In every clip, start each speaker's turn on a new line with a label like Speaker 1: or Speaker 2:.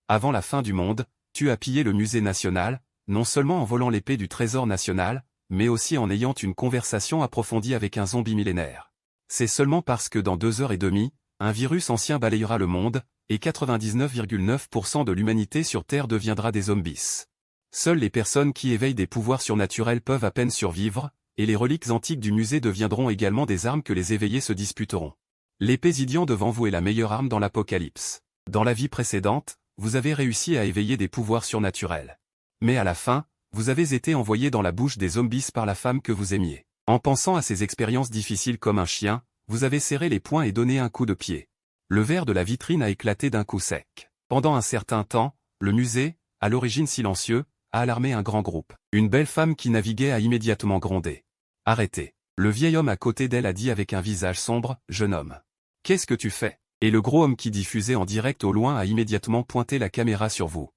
Speaker 1: Avant la fin du monde, tu as pillé le musée national, non seulement en volant l'épée du trésor national, mais aussi en ayant une conversation approfondie avec un zombie millénaire. C'est seulement parce que dans 2 heures et demie, un virus ancien balayera le monde, et 99,9% de l'humanité sur Terre deviendra des zombies. Seules les personnes qui éveillent des pouvoirs surnaturels peuvent à peine survivre, et les reliques antiques du musée deviendront également des armes que les éveillés se disputeront. L'épée Zidian devant vous est la meilleure arme dans l'apocalypse. Dans la vie précédente, vous avez réussi à éveiller des pouvoirs surnaturels. Mais à la fin, vous avez été envoyé dans la bouche des zombies par la femme que vous aimiez. En pensant à ces expériences difficiles comme un chien, vous avez serré les poings et donné un coup de pied. Le verre de la vitrine a éclaté d'un coup sec. Pendant un certain temps, le musée, à l'origine silencieux, a alarmé un grand groupe. Une belle femme qui naviguait a immédiatement grondé. « Arrêtez !» Le vieil homme à côté d'elle a dit avec un visage sombre, « Jeune homme. Qu'est-ce que tu fais ?» Et le gros homme qui diffusait en direct au loin a immédiatement pointé la caméra sur vous.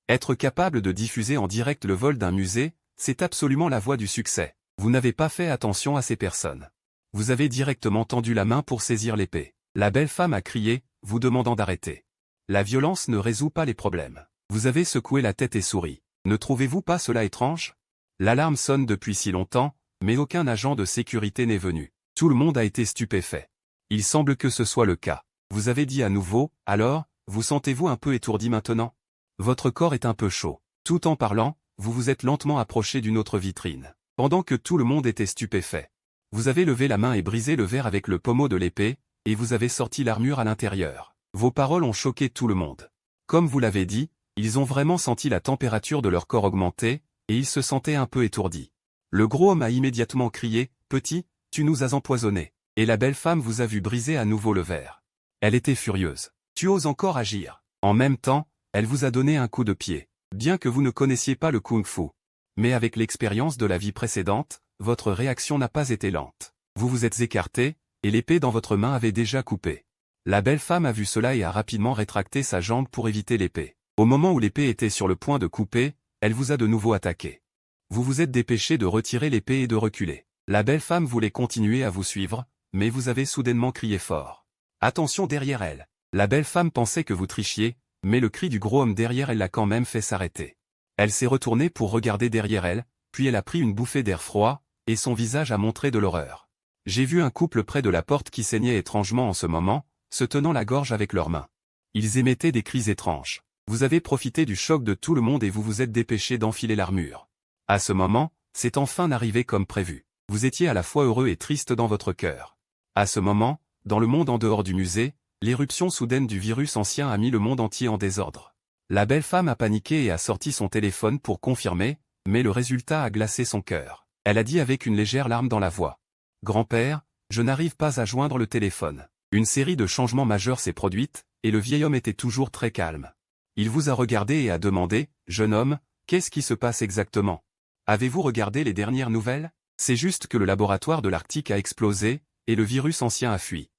Speaker 1: Être capable de diffuser en direct le vol d'un musée, c'est absolument la voie du succès. Vous n'avez pas fait attention à ces personnes. Vous avez directement tendu la main pour saisir l'épée. La belle femme a crié, vous demandant d'arrêter. La violence ne résout pas les problèmes. Vous avez secoué la tête et souri. Ne trouvez-vous pas cela étrange? L'alarme sonne depuis si longtemps, mais aucun agent de sécurité n'est venu. Tout le monde a été stupéfait. Il semble que ce soit le cas. Vous avez dit à nouveau, alors, vous sentez-vous un peu étourdi maintenant? Votre corps est un peu chaud. Tout en parlant, vous vous êtes lentement approché d'une autre vitrine. Pendant que tout le monde était stupéfait. Vous avez levé la main et brisé le verre avec le pommeau de l'épée, et vous avez sorti l'armure à l'intérieur. Vos paroles ont choqué tout le monde. Comme vous l'avez dit, ils ont vraiment senti la température de leur corps augmenter, et ils se sentaient un peu étourdis. Le gros homme a immédiatement crié, « Petit, tu nous as empoisonnés. » Et la belle femme vous a vu briser à nouveau le verre. Elle était furieuse. Tu oses encore agir. En même temps, elle vous a donné un coup de pied. Bien que vous ne connaissiez pas le kung-fu. Mais avec l'expérience de la vie précédente, votre réaction n'a pas été lente. Vous vous êtes écarté, et l'épée dans votre main avait déjà coupé. La belle femme a vu cela et a rapidement rétracté sa jambe pour éviter l'épée. Au moment où l'épée était sur le point de couper, elle vous a de nouveau attaqué. Vous vous êtes dépêché de retirer l'épée et de reculer. La belle femme voulait continuer à vous suivre, mais vous avez soudainement crié fort. Attention derrière elle. La belle femme pensait que vous trichiez, mais le cri du gros homme derrière elle l'a quand même fait s'arrêter. Elle s'est retournée pour regarder derrière elle, puis elle a pris une bouffée d'air froid, et son visage a montré de l'horreur. J'ai vu un couple près de la porte qui saignait étrangement en ce moment, se tenant la gorge avec leurs mains. Ils émettaient des cris étranges. Vous avez profité du choc de tout le monde et vous vous êtes dépêché d'enfiler l'armure. À ce moment, c'est enfin arrivé comme prévu. Vous étiez à la fois heureux et triste dans votre cœur. À ce moment, dans le monde en dehors du musée, l'éruption soudaine du virus ancien a mis le monde entier en désordre. La belle femme a paniqué et a sorti son téléphone pour confirmer, mais le résultat a glacé son cœur. Elle a dit avec une légère larme dans la voix. « Grand-père, je n'arrive pas à joindre le téléphone. » Une série de changements majeurs s'est produite, et le vieil homme était toujours très calme. Il vous a regardé et a demandé, « Jeune homme, qu'est-ce qui se passe exactement? Avez-vous regardé les dernières nouvelles? C'est juste que le laboratoire de l'Arctique a explosé, et le virus ancien a fui.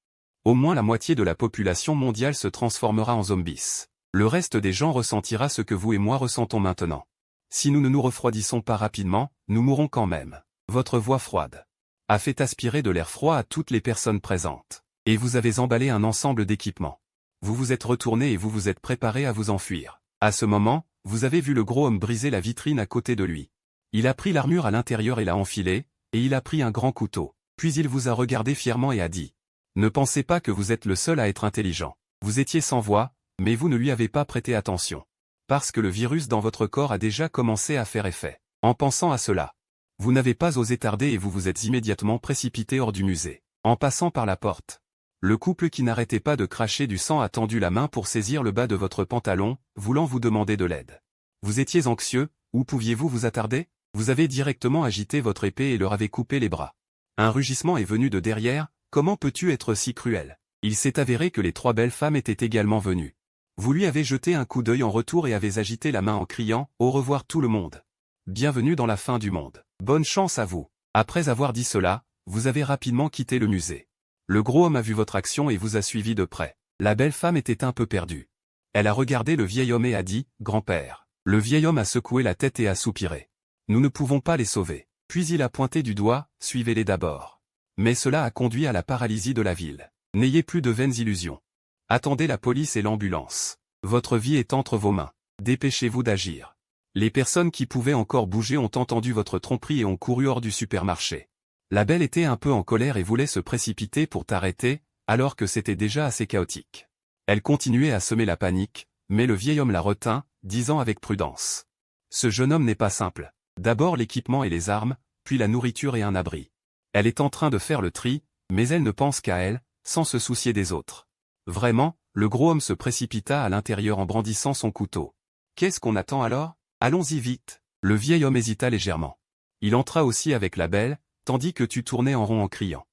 Speaker 1: Au moins la moitié de la population mondiale se transformera en zombies. Le reste des gens ressentira ce que vous et moi ressentons maintenant. Si nous ne nous refroidissons pas rapidement, nous mourrons quand même. » Votre voix froide a fait aspirer de l'air froid à toutes les personnes présentes. Et vous avez emballé un ensemble d'équipements. Vous vous êtes retourné et vous vous êtes préparé à vous enfuir. À ce moment, vous avez vu le gros homme briser la vitrine à côté de lui. Il a pris l'armure à l'intérieur et l'a enfilée, et il a pris un grand couteau. Puis il vous a regardé fièrement et a dit « Ne pensez pas que vous êtes le seul à être intelligent. Vous étiez sans voix, mais vous ne lui avez pas prêté attention. Parce que le virus dans votre corps a déjà commencé à faire effet. En pensant à cela, vous n'avez pas osé tarder et vous vous êtes immédiatement précipité hors du musée. En passant par la porte. Le couple qui n'arrêtait pas de cracher du sang a tendu la main pour saisir le bas de votre pantalon, voulant vous demander de l'aide. Vous étiez anxieux, où pouviez-vous vous attarder? Vous avez directement agité votre épée et leur avez coupé les bras. Un rugissement est venu de derrière, comment peux-tu être si cruel? Il s'est avéré que les 3 belles femmes étaient également venues. Vous lui avez jeté un coup d'œil en retour et avez agité la main en criant « Au revoir tout le monde. Bienvenue dans la fin du monde. Bonne chance à vous. » Après avoir dit cela, vous avez rapidement quitté le musée. Le gros homme a vu votre action et vous a suivi de près. La belle femme était un peu perdue. Elle a regardé le vieil homme et a dit « Grand-père ». Le vieil homme a secoué la tête et a soupiré. « Nous ne pouvons pas les sauver. » Puis il a pointé du doigt « Suivez-les d'abord. » Mais cela a conduit à la paralysie de la ville. N'ayez plus de vaines illusions. Attendez la police et l'ambulance. Votre vie est entre vos mains. Dépêchez-vous d'agir. Les personnes qui pouvaient encore bouger ont entendu votre tromperie et ont couru hors du supermarché. La belle était un peu en colère et voulait se précipiter pour t'arrêter, alors que c'était déjà assez chaotique. Elle continuait à semer la panique, mais le vieil homme la retint, disant avec prudence. Ce jeune homme n'est pas simple. D'abord l'équipement et les armes, puis la nourriture et un abri. Elle est en train de faire le tri, mais elle ne pense qu'à elle, sans se soucier des autres. Vraiment, le gros homme se précipita à l'intérieur en brandissant son couteau. Qu'est-ce qu'on attend alors? Allons-y vite. Le vieil homme hésita légèrement. Il entra aussi avec la belle, tandis que tu tournais en rond en criant.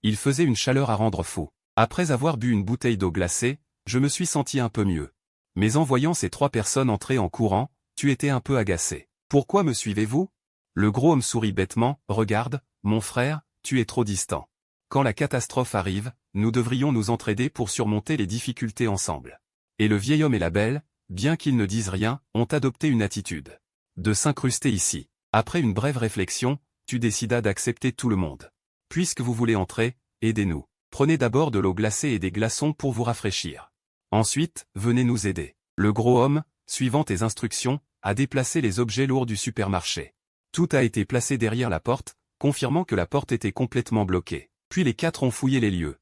Speaker 1: Il faisait une chaleur à rendre fou. Après avoir bu une bouteille d'eau glacée, je me suis senti un peu mieux. Mais en voyant ces 3 personnes entrer en courant, tu étais un peu agacé. Pourquoi me suivez-vous? Le gros homme sourit bêtement. Regarde, mon frère, tu es trop distant. Quand la catastrophe arrive, nous devrions nous entraider pour surmonter les difficultés ensemble. Et le vieil homme et la belle, bien qu'ils ne disent rien, ont adopté une attitude de s'incruster ici. Après une brève réflexion, tu décidas d'accepter tout le monde. Puisque vous voulez entrer, aidez-nous. Prenez d'abord de l'eau glacée et des glaçons pour vous rafraîchir. Ensuite, venez nous aider. Le gros homme, suivant tes instructions, a déplacé les objets lourds du supermarché. Tout a été placé derrière la porte, confirmant que la porte était complètement bloquée. Puis les 4 ont fouillé les lieux.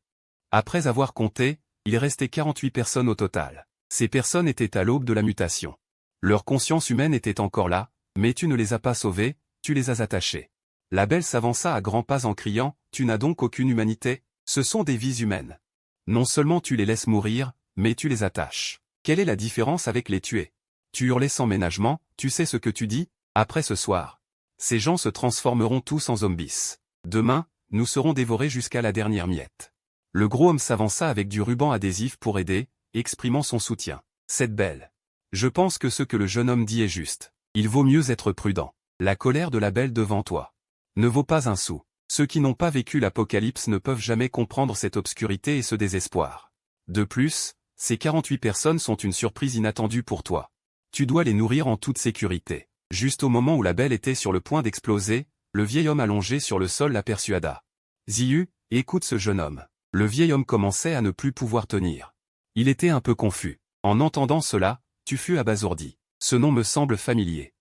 Speaker 1: Après avoir compté, il restait 48 personnes au total. Ces personnes étaient à l'aube de la mutation. Leur conscience humaine était encore là, mais tu ne les as pas sauvées, tu les as attachées. La belle s'avança à grands pas en criant, tu n'as donc aucune humanité, ce sont des vies humaines. Non seulement tu les laisses mourir, mais tu les attaches. Quelle est la différence avec les tuer? Tu hurlais sans ménagement, tu sais ce que tu dis? Après ce soir, ces gens se transformeront tous en zombies. Demain, nous serons dévorés jusqu'à la dernière miette. Le gros homme s'avança avec du ruban adhésif pour aider, exprimant son soutien. Cette belle. Je pense que ce que le jeune homme dit est juste. Il vaut mieux être prudent. La colère de la belle devant toi ne vaut pas un sou. Ceux qui n'ont pas vécu l'apocalypse ne peuvent jamais comprendre cette obscurité et ce désespoir. De plus, ces 48 personnes sont une surprise inattendue pour toi. Tu dois les nourrir en toute sécurité. Juste au moment où la belle était sur le point d'exploser, le vieil homme allongé sur le sol la persuada. Ziyu, écoute ce jeune homme. Le vieil homme commençait à ne plus pouvoir tenir. Il était un peu confus. En entendant cela, tu fus abasourdi. Ce nom me semble familier.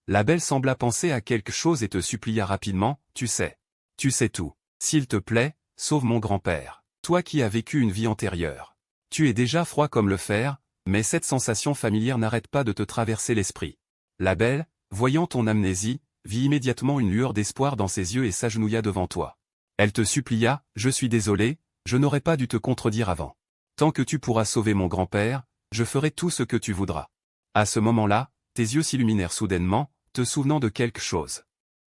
Speaker 1: La belle sembla penser à quelque chose et te supplia rapidement, tu sais tout. S'il te plaît, sauve mon grand-père. Toi qui as vécu une vie antérieure. Tu es déjà froid comme le fer, mais cette sensation familière n'arrête pas de te traverser l'esprit. La belle, voyant ton amnésie, vit immédiatement une lueur d'espoir dans ses yeux et s'agenouilla devant toi. Elle te supplia, je suis désolé, je n'aurais pas dû te contredire avant. Tant que tu pourras sauver mon grand-père, je ferai tout ce que tu voudras. À ce moment-là, tes yeux s'illuminèrent soudainement, te souvenant de quelque chose.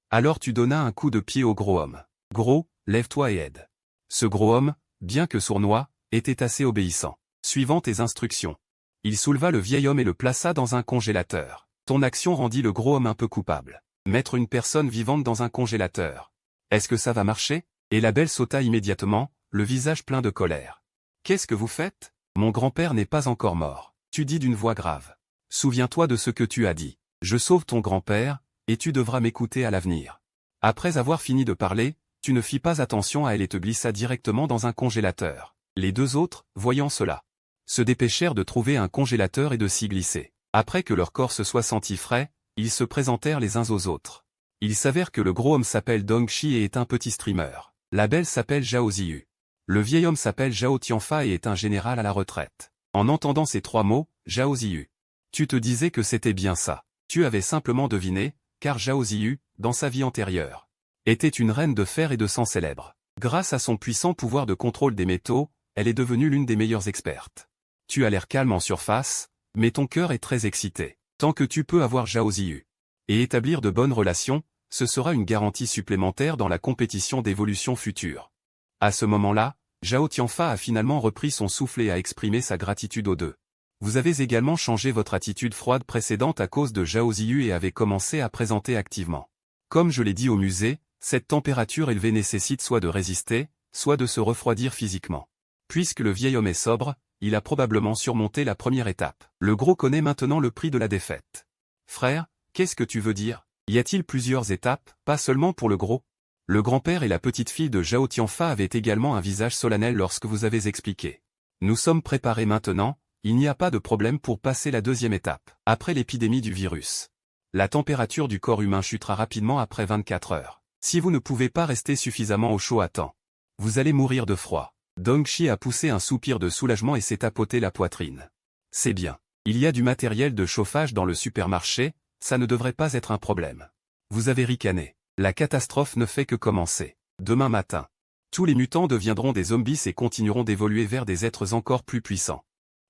Speaker 1: Alors tu donnas un coup de pied au gros homme. Gros, lève-toi et aide. Ce gros homme, bien que sournois, était assez obéissant. Suivant tes instructions. Il souleva le vieil homme et le plaça dans un congélateur. Ton action rendit le gros homme un peu coupable. Mettre une personne vivante dans un congélateur. Est-ce que ça va marcher? Et la belle sauta immédiatement, le visage plein de colère. Qu'est-ce que vous faites? Mon grand-père n'est pas encore mort. Tu dis d'une voix grave. Souviens-toi de ce que tu as dit. Je sauve ton grand-père, et tu devras m'écouter à l'avenir. Après avoir fini de parler, tu ne fis pas attention à elle et te glissa directement dans un congélateur. Les 2 autres, voyant cela, se dépêchèrent de trouver un congélateur et de s'y glisser. Après que leur corps se soit senti frais, ils se présentèrent les uns aux autres. Il s'avère que le gros homme s'appelle Dong Shi et est un petit streamer. La belle s'appelle Zhao Ziyu. Le vieil homme s'appelle Zhao Tianfa et est un général à la retraite. En entendant ces 3 mots, Zhao Ziyu. Tu te disais que c'était bien ça. Tu avais simplement deviné, car Zhao Ziyu, dans sa vie antérieure, était une reine de fer et de sang célèbre. Grâce à son puissant pouvoir de contrôle des métaux, elle est devenue l'une des meilleures expertes. Tu as l'air calme en surface, mais ton cœur est très excité. Tant que tu peux avoir Zhao Ziyu et établir de bonnes relations, ce sera une garantie supplémentaire dans la compétition d'évolution future. À ce moment-là, Zhao Tianfa a finalement repris son souffle et a exprimé sa gratitude aux 2. Vous avez également changé votre attitude froide précédente à cause de Zhao Ziyu et avez commencé à présenter activement. Comme je l'ai dit au musée, cette température élevée nécessite soit de résister, soit de se refroidir physiquement. Puisque le vieil homme est sobre, il a probablement surmonté la première étape. Le gros connaît maintenant le prix de la défaite. Frère, qu'est-ce que tu veux dire? Y a-t-il plusieurs étapes, pas seulement pour le gros? Le grand-père et la petite-fille de Zhao Tianfa avaient également un visage solennel lorsque vous avez expliqué. Nous sommes préparés maintenant, il n'y a pas de problème pour passer la deuxième étape. Après l'épidémie du virus, la température du corps humain chutera rapidement après 24 heures. Si vous ne pouvez pas rester suffisamment au chaud à temps, vous allez mourir de froid. Dongxi a poussé un soupir de soulagement et s'est tapoté la poitrine. C'est bien. Il y a du matériel de chauffage dans le supermarché, ça ne devrait pas être un problème. Vous avez ricané. La catastrophe ne fait que commencer. Demain matin, tous les mutants deviendront des zombies et continueront d'évoluer vers des êtres encore plus puissants.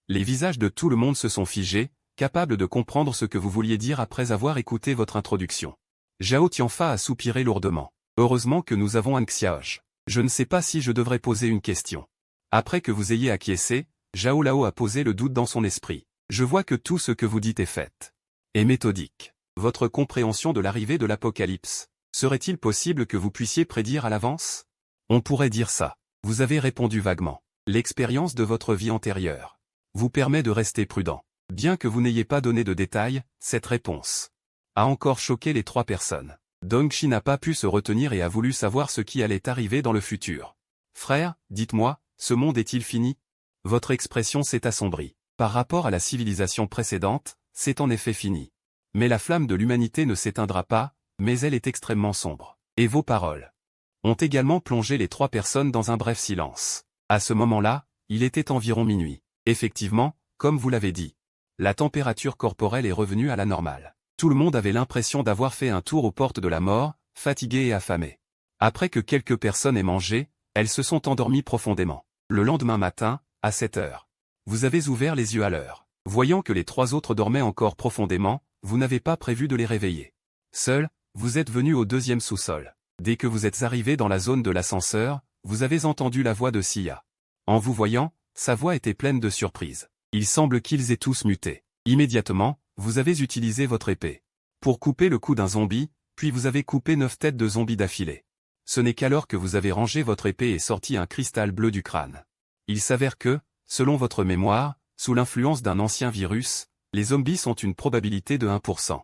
Speaker 1: Les visages de tout le monde se sont figés, capables de comprendre ce que vous vouliez dire après avoir écouté votre introduction. Zhao Tianfa a soupiré lourdement. Heureusement que nous avons un Xiaoj. Je ne sais pas si je devrais poser une question. Après que vous ayez acquiescé, Zhao Lao a posé le doute dans son esprit. Je vois que tout ce que vous dites est fait. Et méthodique. Votre compréhension de l'arrivée de l'apocalypse. Serait-il possible que vous puissiez prédire à l'avance? On pourrait dire ça. Vous avez répondu vaguement. L'expérience de votre vie antérieure vous permet de rester prudent. Bien que vous n'ayez pas donné de détails, cette réponse a encore choqué les trois personnes. Dongxi n'a pas pu se retenir et a voulu savoir ce qui allait arriver dans le futur. Frère, dites-moi, ce monde est-il fini? Votre expression s'est assombrie. Par rapport à la civilisation précédente, c'est en effet fini. Mais la flamme de l'humanité ne s'éteindra pas, mais elle est extrêmement sombre. Et vos paroles ont également plongé les trois personnes dans un bref silence. À ce moment-là, il était environ minuit. Effectivement, comme vous l'avez dit, la température corporelle est revenue à la normale. Tout le monde avait l'impression d'avoir fait un tour aux portes de la mort, fatigué et affamé. Après que quelques personnes aient mangé, elles se sont endormies profondément. Le lendemain matin, à 7 heures, vous avez ouvert les yeux à l'heure. Voyant que les trois autres dormaient encore profondément, vous n'avez pas prévu de les réveiller. Seul, vous êtes venu au deuxième sous-sol. Dès que vous êtes arrivé dans la zone de l'ascenseur, vous avez entendu la voix de Sia. En vous voyant, sa voix était pleine de surprise. Il semble qu'ils aient tous muté. Immédiatement, vous avez utilisé votre épée pour couper le cou d'un zombie, puis vous avez coupé 9 têtes de zombies d'affilée. Ce n'est qu'alors que vous avez rangé votre épée et sorti un cristal bleu du crâne. Il s'avère que, selon votre mémoire, sous l'influence d'un ancien virus, les zombies ont une probabilité de 1%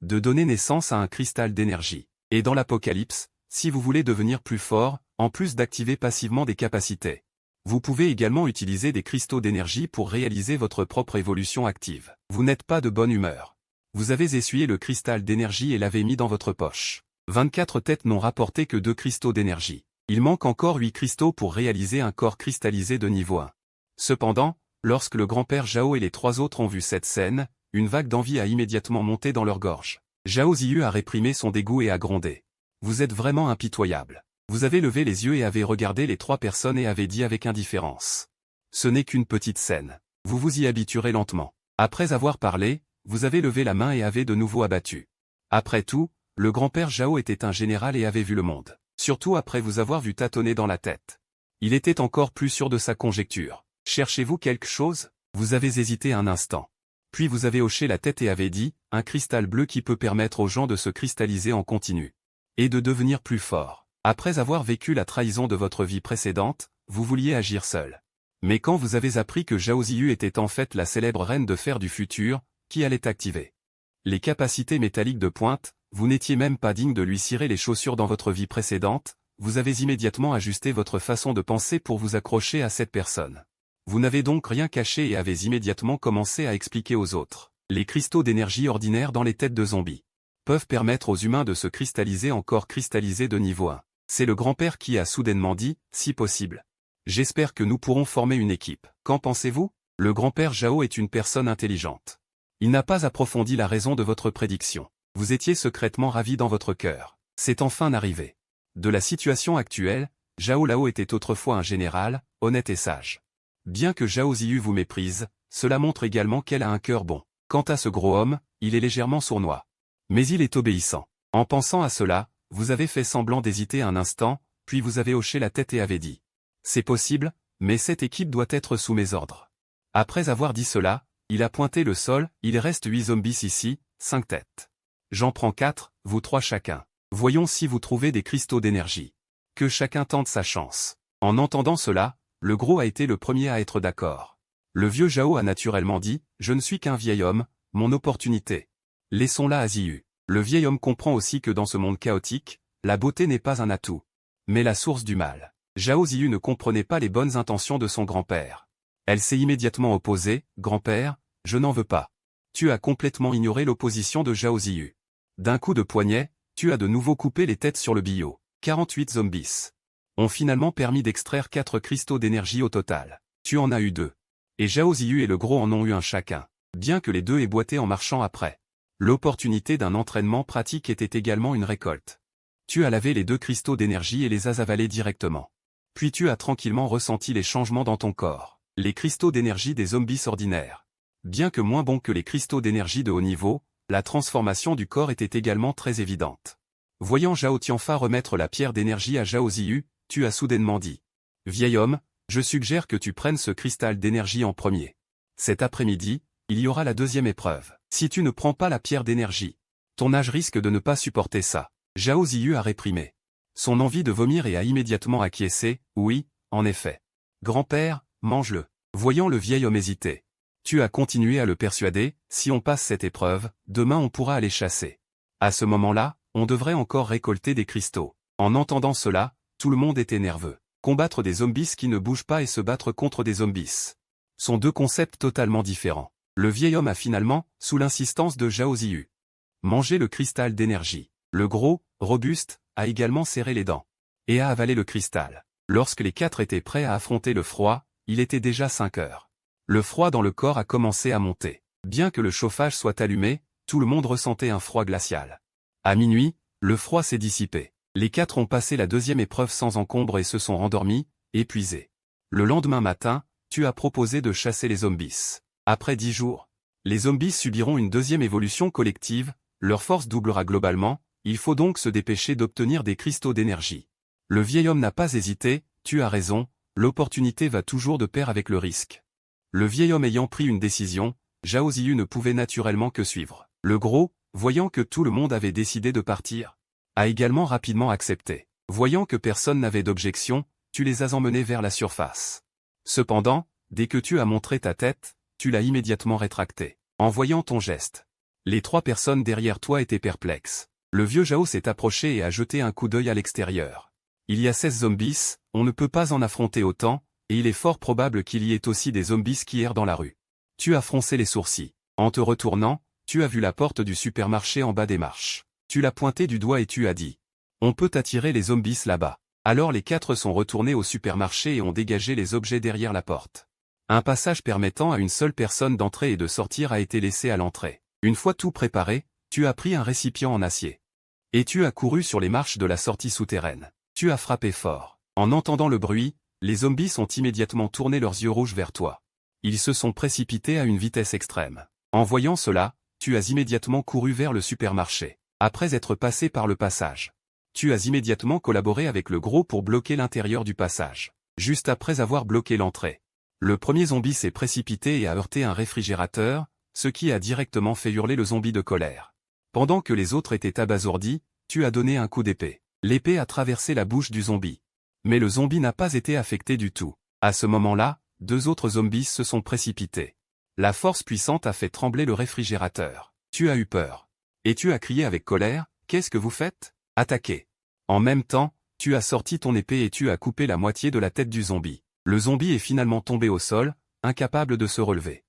Speaker 1: de donner naissance à un cristal d'énergie. Et dans l'apocalypse, si vous voulez devenir plus fort, en plus d'activer passivement des capacités, vous pouvez également utiliser des cristaux d'énergie pour réaliser votre propre évolution active. Vous n'êtes pas de bonne humeur. Vous avez essuyé le cristal d'énergie et l'avez mis dans votre poche. 24 têtes n'ont rapporté que 2 cristaux d'énergie. Il manque encore 8 cristaux pour réaliser un corps cristallisé de niveau 1. Cependant, lorsque le grand-père Zhao et les trois autres ont vu cette scène, une vague d'envie a immédiatement monté dans leur gorge. Zhao Ziyu a réprimé son dégoût et a grondé. Vous êtes vraiment impitoyable. Vous avez levé les yeux et avez regardé les trois personnes et avez dit avec indifférence. Ce n'est qu'une petite scène. Vous vous y habituerez lentement. Après avoir parlé, vous avez levé la main et avez de nouveau abattu. Après tout, le grand-père Zhao était un général et avait vu le monde. Surtout après vous avoir vu tâtonner dans la tête. Il était encore plus sûr de sa conjecture. Cherchez-vous quelque chose? Vous avez hésité un instant. Puis vous avez hoché la tête et avez dit, un cristal bleu qui peut permettre aux gens de se cristalliser en continu. Et de devenir plus forts. Après avoir vécu la trahison de votre vie précédente, vous vouliez agir seul. Mais quand vous avez appris que Zhao Ziyu était en fait la célèbre reine de fer du futur, qui allait activer les capacités métalliques de pointe, vous n'étiez même pas digne de lui cirer les chaussures dans votre vie précédente, vous avez immédiatement ajusté votre façon de penser pour vous accrocher à cette personne. Vous n'avez donc rien caché et avez immédiatement commencé à expliquer aux autres. Les cristaux d'énergie ordinaires dans les têtes de zombies peuvent permettre aux humains de se cristalliser en corps cristallisé de niveau 1. C'est le grand-père qui a soudainement dit, si possible. J'espère que nous pourrons former une équipe. Qu'en pensez-vous? Le grand-père Zhao est une personne intelligente. Il n'a pas approfondi la raison de votre prédiction. Vous étiez secrètement ravi dans votre cœur. C'est enfin arrivé. De la situation actuelle, Zhao Lao était autrefois un général, honnête et sage. Bien que Zhao Ziyu vous méprise, cela montre également qu'elle a un cœur bon. Quant à ce gros homme, il est légèrement sournois. Mais il est obéissant. En pensant à cela, vous avez fait semblant d'hésiter un instant, puis vous avez hoché la tête et avez dit. C'est possible, mais cette équipe doit être sous mes ordres. Après avoir dit cela, il a pointé le sol, il reste 8 zombies ici, 5 têtes. J'en prends 4, vous 3 chacun. Voyons si vous trouvez des cristaux d'énergie. Que chacun tente sa chance. En entendant cela, le gros a été le premier à être d'accord. Le vieux Zhao a naturellement dit, je ne suis qu'un vieil homme, mon opportunité. Laissons-la à Ziyu. Le vieil homme comprend aussi que dans ce monde chaotique, la beauté n'est pas un atout, mais la source du mal. Zhao Ziyu ne comprenait pas les bonnes intentions de son grand-père. Elle s'est immédiatement opposée. Grand-père, je n'en veux pas. Tu as complètement ignoré l'opposition de Zhao Ziyu. D'un coup de poignet, tu as de nouveau coupé les têtes sur le bio. 48 zombies ont finalement permis d'extraire 4 cristaux d'énergie au total. Tu en as eu 2. Et Zhao Ziyu et le gros en ont eu un chacun. Bien que les deux aient boité en marchant après. L'opportunité d'un entraînement pratique était également une récolte. Tu as lavé les 2 cristaux d'énergie et les as avalés directement. Puis tu as tranquillement ressenti les changements dans ton corps. Les cristaux d'énergie des zombies ordinaires. Bien que moins bons que les cristaux d'énergie de haut niveau, la transformation du corps était également très évidente. Voyant Zhao Tianfa remettre la pierre d'énergie à Zhao Ziyu, tu as soudainement dit. Vieil homme, je suggère que tu prennes ce cristal d'énergie en premier. Cet après-midi, il y aura la deuxième épreuve. Si tu ne prends pas la pierre d'énergie, ton âge risque de ne pas supporter ça. Zhao Ziyu a réprimé son envie de vomir et a immédiatement acquiescé. Oui, en effet. Grand-père, mange-le. Voyant le vieil homme hésiter. Tu as continué à le persuader, si on passe cette épreuve, demain on pourra aller chasser. À ce moment-là, on devrait encore récolter des cristaux. En entendant cela, tout le monde était nerveux. Combattre des zombies qui ne bougent pas et se battre contre des zombies sont 2 concepts totalement différents. Le vieil homme a finalement, sous l'insistance de Zhao Ziyu, mangé le cristal d'énergie. Le gros, robuste, a également serré les dents et a avalé le cristal. Lorsque les 4 étaient prêts à affronter le froid, il était déjà 5 heures. Le froid dans le corps a commencé à monter. Bien que le chauffage soit allumé, tout le monde ressentait un froid glacial. À minuit, le froid s'est dissipé. Les 4 ont passé la deuxième épreuve sans encombre et se sont rendormis, épuisés. Le lendemain matin, tu as proposé de chasser les zombies. Après 10 jours, les zombies subiront une deuxième évolution collective, leur force doublera globalement, il faut donc se dépêcher d'obtenir des cristaux d'énergie. Le vieil homme n'a pas hésité, tu as raison, l'opportunité va toujours de pair avec le risque. Le vieil homme ayant pris une décision, Zhao Ziyu ne pouvait naturellement que suivre. Le gros, voyant que tout le monde avait décidé de partir, a également rapidement accepté. Voyant que personne n'avait d'objection, tu les as emmenés vers la surface. Cependant, dès que tu as montré ta tête, tu l'as immédiatement rétractée. En voyant ton geste, les 3 personnes derrière toi étaient perplexes. Le vieux Zhao s'est approché et a jeté un coup d'œil à l'extérieur. Il y a 16 zombies, on ne peut pas en affronter autant, et il est fort probable qu'il y ait aussi des zombies qui errent dans la rue. Tu as froncé les sourcils. En te retournant, tu as vu la porte du supermarché en bas des marches. Tu l'as pointé du doigt et tu as dit. On peut attirer les zombies là-bas. Alors les 4 sont retournés au supermarché et ont dégagé les objets derrière la porte. Un passage permettant à une seule personne d'entrer et de sortir a été laissé à l'entrée. Une fois tout préparé, tu as pris un récipient en acier. Et tu as couru sur les marches de la sortie souterraine. Tu as frappé fort. En entendant le bruit, les zombies ont immédiatement tourné leurs yeux rouges vers toi. Ils se sont précipités à une vitesse extrême. En voyant cela, tu as immédiatement couru vers le supermarché. Après être passé par le passage, tu as immédiatement collaboré avec le gros pour bloquer l'intérieur du passage. Juste après avoir bloqué l'entrée, le premier zombie s'est précipité et a heurté un réfrigérateur, ce qui a directement fait hurler le zombie de colère. Pendant que les autres étaient abasourdis, tu as donné un coup d'épée. L'épée a traversé la bouche du zombie. Mais le zombie n'a pas été affecté du tout. À ce moment-là, 2 autres zombies se sont précipités. La force puissante a fait trembler le réfrigérateur. Tu as eu peur. Et tu as crié avec colère, « Qu'est-ce que vous faites? Attaquez !» En même temps, tu as sorti ton épée et tu as coupé la moitié de la tête du zombie. Le zombie est finalement tombé au sol, incapable de se relever.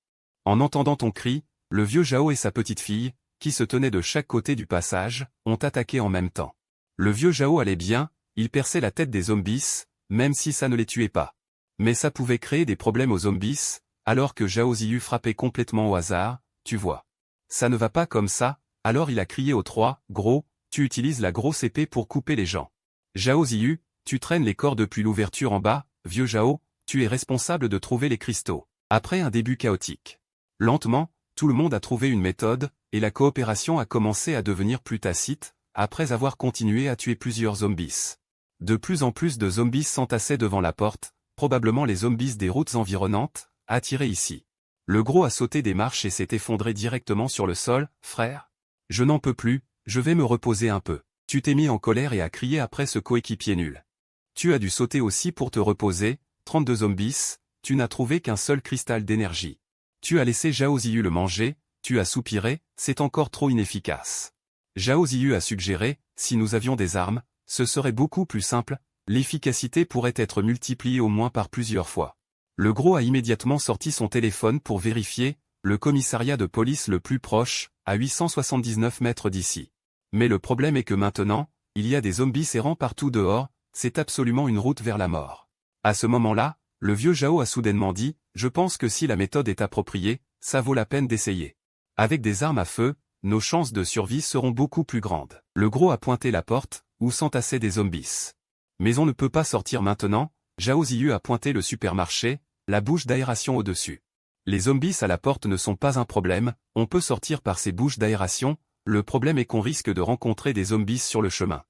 Speaker 1: En entendant ton cri, le vieux Zhao et sa petite fille, qui se tenaient de chaque côté du passage, ont attaqué en même temps. Le vieux Zhao allait bien, il perçait la tête des zombies, même si ça ne les tuait pas. Mais ça pouvait créer des problèmes aux zombies, alors que Zhao Ziyu frappait complètement au hasard, tu vois. Ça ne va pas comme ça, alors il a crié aux 3, gros, tu utilises la grosse épée pour couper les gens. Zhao Ziyu, tu traînes les corps depuis l'ouverture en bas, vieux Zhao, tu es responsable de trouver les cristaux. Après un début chaotique. Lentement, tout le monde a trouvé une méthode, et la coopération a commencé à devenir plus tacite, après avoir continué à tuer plusieurs zombies. De plus en plus de zombies s'entassaient devant la porte, probablement les zombies des routes environnantes, attirés ici. Le gros a sauté des marches et s'est effondré directement sur le sol. « Frère, je n'en peux plus, je vais me reposer un peu. » Tu t'es mis en colère et as crié après ce coéquipier nul. Tu as dû sauter aussi pour te reposer. 32 zombies, tu n'as trouvé qu'un seul cristal d'énergie. Tu as laissé Zhao Ziyu le manger, tu as soupiré, c'est encore trop inefficace. Zhao Ziyu a suggéré, si nous avions des armes, ce serait beaucoup plus simple, l'efficacité pourrait être multipliée au moins par plusieurs fois. Le gros a immédiatement sorti son téléphone pour vérifier, le commissariat de police le plus proche, à 879 mètres d'ici. Mais le problème est que maintenant, il y a des zombies errant partout dehors, c'est absolument une route vers la mort. À ce moment-là, le vieux Jao a soudainement dit, je pense que si la méthode est appropriée, ça vaut la peine d'essayer. Avec des armes à feu, nos chances de survie seront beaucoup plus grandes. Le gros a pointé la porte, où s'entassaient des zombies. Mais on ne peut pas sortir maintenant, Jao Ziyu a pointé le supermarché, la bouche d'aération au-dessus. Les zombies à la porte ne sont pas un problème, on peut sortir par ces bouches d'aération, le problème est qu'on risque de rencontrer des zombies sur le chemin.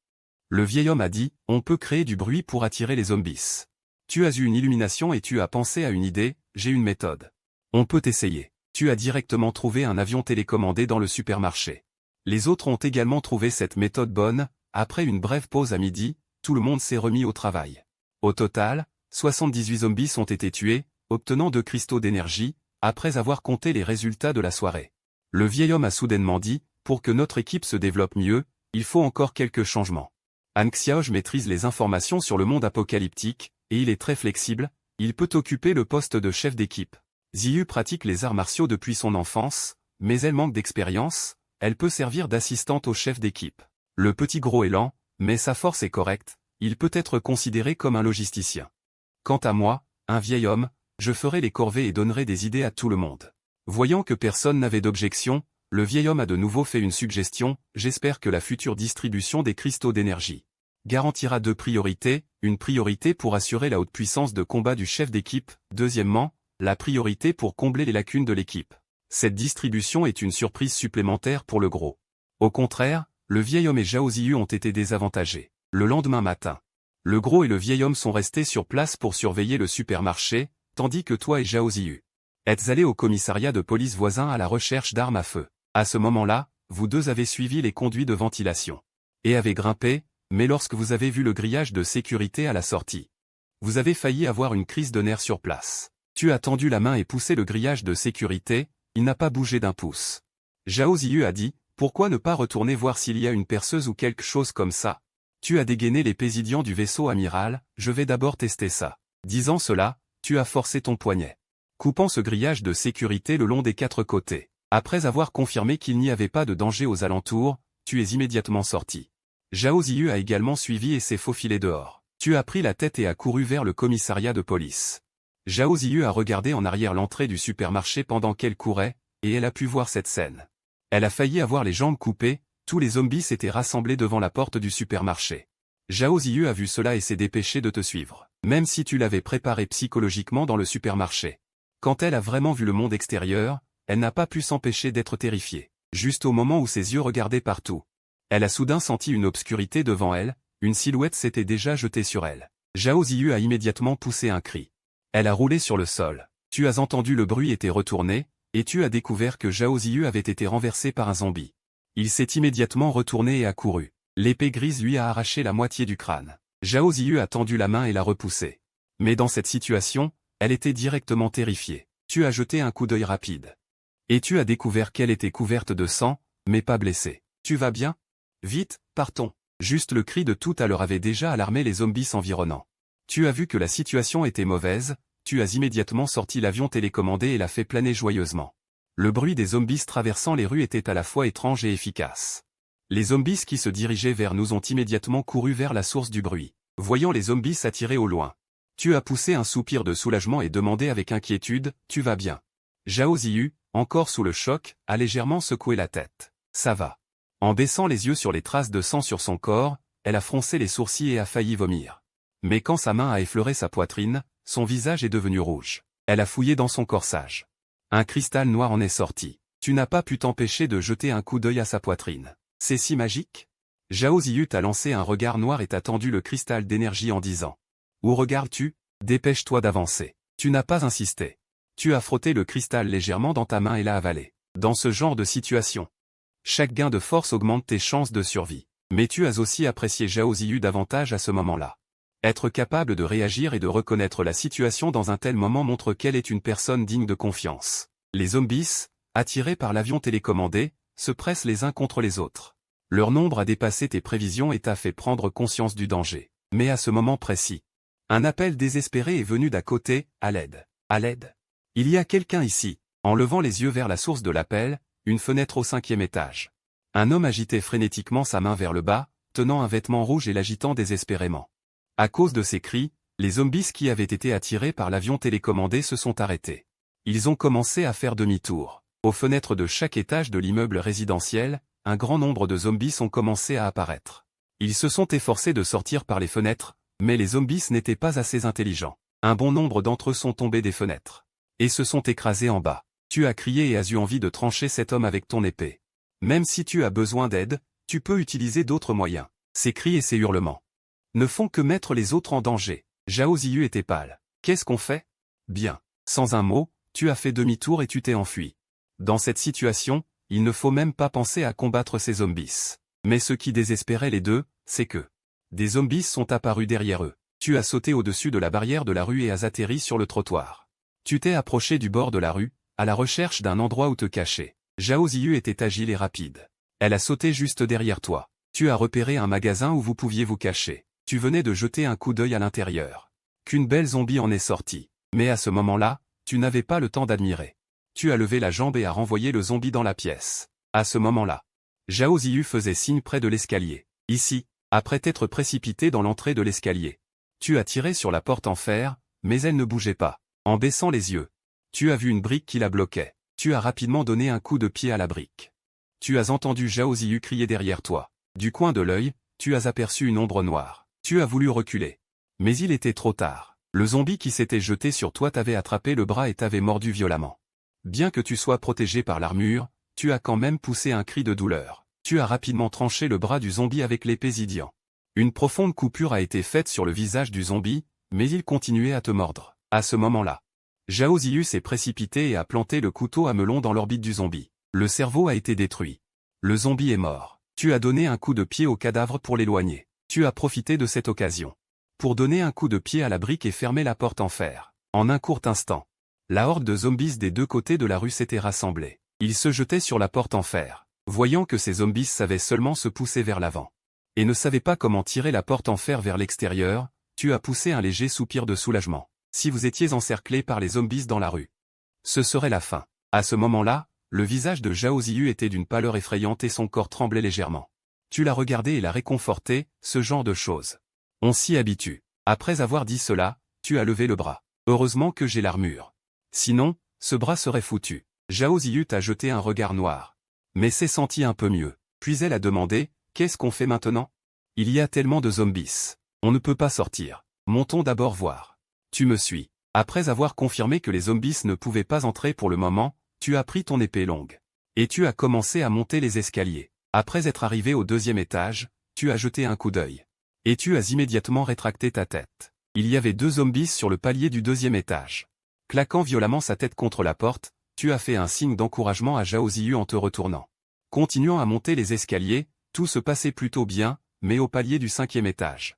Speaker 1: Le vieil homme a dit, on peut créer du bruit pour attirer les zombies. Tu as eu une illumination et tu as pensé à une idée, j'ai une méthode. On peut essayer. Tu as directement trouvé un avion télécommandé dans le supermarché. Les autres ont également trouvé cette méthode bonne, après une brève pause à midi, tout le monde s'est remis au travail. Au total, 78 zombies ont été tués, obtenant 2 cristaux d'énergie, après avoir compté les résultats de la soirée. Le vieil homme a soudainement dit, pour que notre équipe se développe mieux, il faut encore quelques changements. Han Xiaoj maîtrise les informations sur le monde apocalyptique, et il est très flexible, il peut occuper le poste de chef d'équipe. Ziyu pratique les arts martiaux depuis son enfance, mais elle manque d'expérience, elle peut servir d'assistante au chef d'équipe. Le petit gros est lent, mais sa force est correcte, il peut être considéré comme un logisticien. Quant à moi, un vieil homme, je ferai les corvées et donnerai des idées à tout le monde. Voyant que personne n'avait d'objection, le vieil homme a de nouveau fait une suggestion, j'espère que la future distribution des cristaux d'énergie garantira 2 priorités, une priorité pour assurer la haute puissance de combat du chef d'équipe, deuxièmement, la priorité pour combler les lacunes de l'équipe. Cette distribution est une surprise supplémentaire pour le gros. Au contraire, le vieil homme et Jao Ziyu ont été désavantagés. Le lendemain matin, le gros et le vieil homme sont restés sur place pour surveiller le supermarché, tandis que toi et Jao Ziyu êtes allés au commissariat de police voisin à la recherche d'armes à feu. À ce moment-là, vous deux avez suivi les conduits de ventilation et avez grimpé, mais lorsque vous avez vu le grillage de sécurité à la sortie, vous avez failli avoir une crise de nerfs sur place. Tu as tendu la main et poussé le grillage de sécurité, il n'a pas bougé d'un pouce. Jao Ziyu a dit, pourquoi ne pas retourner voir s'il y a une perceuse ou quelque chose comme ça? Tu as dégainé les pésidians du vaisseau amiral, je vais d'abord tester ça. Disant cela, tu as forcé ton poignet, coupant ce grillage de sécurité le long des 4 côtés. Après avoir confirmé qu'il n'y avait pas de danger aux alentours, tu es immédiatement sorti. Jao Ziyu a également suivi et s'est faufilé dehors. Tu as pris la tête et as couru vers le commissariat de police. Jao Ziyu a regardé en arrière l'entrée du supermarché pendant qu'elle courait, et elle a pu voir cette scène. Elle a failli avoir les jambes coupées, tous les zombies s'étaient rassemblés devant la porte du supermarché. Jao Ziyu a vu cela et s'est dépêché de te suivre, même si tu l'avais préparé psychologiquement dans le supermarché. Quand elle a vraiment vu le monde extérieur, elle n'a pas pu s'empêcher d'être terrifiée. Juste au moment où ses yeux regardaient partout, elle a soudain senti une obscurité devant elle, une silhouette s'était déjà jetée sur elle. Jao Ziyu a immédiatement poussé un cri. Elle a roulé sur le sol. Tu as entendu le bruit et t'es retourné, et tu as découvert que Jao Ziyu avait été renversé par un zombie. Il s'est immédiatement retourné et a couru. L'épée grise lui a arraché la moitié du crâne. Jao Ziyu a tendu la main et l'a repoussé. Mais dans cette situation, elle était directement terrifiée. Tu as jeté un coup d'œil rapide. Et tu as découvert qu'elle était couverte de sang, mais pas blessée. Tu vas bien? Vite, partons. Juste le cri de tout à l'heure avait déjà alarmé les zombies environnants. Tu as vu que la situation était mauvaise, tu as immédiatement sorti l'avion télécommandé et l'a fait planer joyeusement. Le bruit des zombies traversant les rues était à la fois étrange et efficace. Les zombies qui se dirigeaient vers nous ont immédiatement couru vers la source du bruit. Voyant les zombies s'attirer au loin, tu as poussé un soupir de soulagement et demandé avec inquiétude, tu vas bien? Jao Ziyu, encore sous le choc, a légèrement secoué la tête. Ça va. En baissant les yeux sur les traces de sang sur son corps, elle a froncé les sourcils et a failli vomir. Mais quand sa main a effleuré sa poitrine, son visage est devenu rouge. Elle a fouillé dans son corsage. Un cristal noir en est sorti. Tu n'as pas pu t'empêcher de jeter un coup d'œil à sa poitrine. C'est si magique? Jao Ziyu t'a lancé un regard noir et t'a tendu le cristal d'énergie en disant. Où regardes-tu? Dépêche-toi d'avancer. Tu n'as pas insisté. Tu as frotté le cristal légèrement dans ta main et l'as avalé. Dans ce genre de situation, chaque gain de force augmente tes chances de survie. Mais tu as aussi apprécié Jao Ziyu davantage à ce moment-là. Être capable de réagir et de reconnaître la situation dans un tel moment montre qu'elle est une personne digne de confiance. Les zombies, attirés par l'avion télécommandé, se pressent les uns contre les autres. Leur nombre a dépassé tes prévisions et t'a fait prendre conscience du danger. Mais à ce moment précis, un appel désespéré est venu d'à côté, à l'aide. À l'aide. Il y a quelqu'un ici. En levant les yeux vers la source de l'appel, une fenêtre au 5e étage. Un homme agitait frénétiquement sa main vers le bas, tenant un vêtement rouge et l'agitant désespérément. À cause de ces cris, les zombies qui avaient été attirés par l'avion télécommandé se sont arrêtés. Ils ont commencé à faire demi-tour. Aux fenêtres de chaque étage de l'immeuble résidentiel, un grand nombre de zombies ont commencé à apparaître. Ils se sont efforcés de sortir par les fenêtres, mais les zombies n'étaient pas assez intelligents. Un bon nombre d'entre eux sont tombés des fenêtres. Et se sont écrasés en bas. Tu as crié et as eu envie de trancher cet homme avec ton épée. Même si tu as besoin d'aide, tu peux utiliser d'autres moyens. Ces cris et ces hurlements ne font que mettre les autres en danger. Zhao Ziyu était pâle. Qu'est-ce qu'on fait? Bien. Sans un mot, tu as fait demi-tour et tu t'es enfui. Dans cette situation, il ne faut même pas penser à combattre ces zombies. Mais ce qui désespérait les deux, c'est que des zombies sont apparus derrière eux. Tu as sauté au-dessus de la barrière de la rue et as atterri sur le trottoir. Tu t'es approché du bord de la rue, à la recherche d'un endroit où te cacher. Zhao Ziyu était agile et rapide. Elle a sauté juste derrière toi. Tu as repéré un magasin où vous pouviez vous cacher. Tu venais de jeter un coup d'œil à l'intérieur. Qu'une belle zombie en est sortie. Mais à ce moment-là, tu n'avais pas le temps d'admirer. Tu as levé la jambe et as renvoyé le zombie dans la pièce. À ce moment-là, Zhao Ziyu faisait signe près de l'escalier. Ici, après t'être précipité dans l'entrée de l'escalier. Tu as tiré sur la porte en fer, mais elle ne bougeait pas. En baissant les yeux, tu as vu une brique qui la bloquait. Tu as rapidement donné un coup de pied à la brique. Tu as entendu Zhao Ziyu crier derrière toi. Du coin de l'œil, tu as aperçu une ombre noire. Tu as voulu reculer. Mais il était trop tard. Le zombie qui s'était jeté sur toi t'avait attrapé le bras et t'avait mordu violemment. Bien que tu sois protégé par l'armure, tu as quand même poussé un cri de douleur. Tu as rapidement tranché le bras du zombie avec l'épée Zidian. Une profonde coupure a été faite sur le visage du zombie, mais il continuait à te mordre. À ce moment-là, Zhao Ziyu s'est précipité et a planté le couteau à melon dans l'orbite du zombie. Le cerveau a été détruit. Le zombie est mort. Tu as donné un coup de pied au cadavre pour l'éloigner. Tu as profité de cette occasion pour donner un coup de pied à la brique et fermer la porte en fer. En un court instant, la horde de zombies des deux côtés de la rue s'était rassemblée. Ils se jetaient sur la porte en fer, voyant que ces zombies savaient seulement se pousser vers l'avant et ne savaient pas comment tirer la porte en fer vers l'extérieur. Tu as poussé un léger soupir de soulagement. Si vous étiez encerclé par les zombies dans la rue, ce serait la fin. À ce moment-là, le visage de Zhao Ziyu était d'une pâleur effrayante et son corps tremblait légèrement. Tu l'as regardé et l'as réconforté, ce genre de choses. On s'y habitue. Après avoir dit cela, tu as levé le bras. Heureusement que j'ai l'armure. Sinon, ce bras serait foutu. Zhao Ziyu t'a jeté un regard noir. Mais s'est senti un peu mieux. Puis elle a demandé, qu'est-ce qu'on fait maintenant? Il y a tellement de zombies. On ne peut pas sortir. Montons d'abord voir. Tu me suis. Après avoir confirmé que les zombies ne pouvaient pas entrer pour le moment, tu as pris ton épée longue. Et tu as commencé à monter les escaliers. Après être arrivé au 2e étage, tu as jeté un coup d'œil. Et tu as immédiatement rétracté ta tête. Il y avait 2 zombies sur le palier du 2e étage. Claquant violemment sa tête contre la porte, tu as fait un signe d'encouragement à Zhao Ziyu en te retournant. Continuant à monter les escaliers, tout se passait plutôt bien, mais au palier du 5e étage.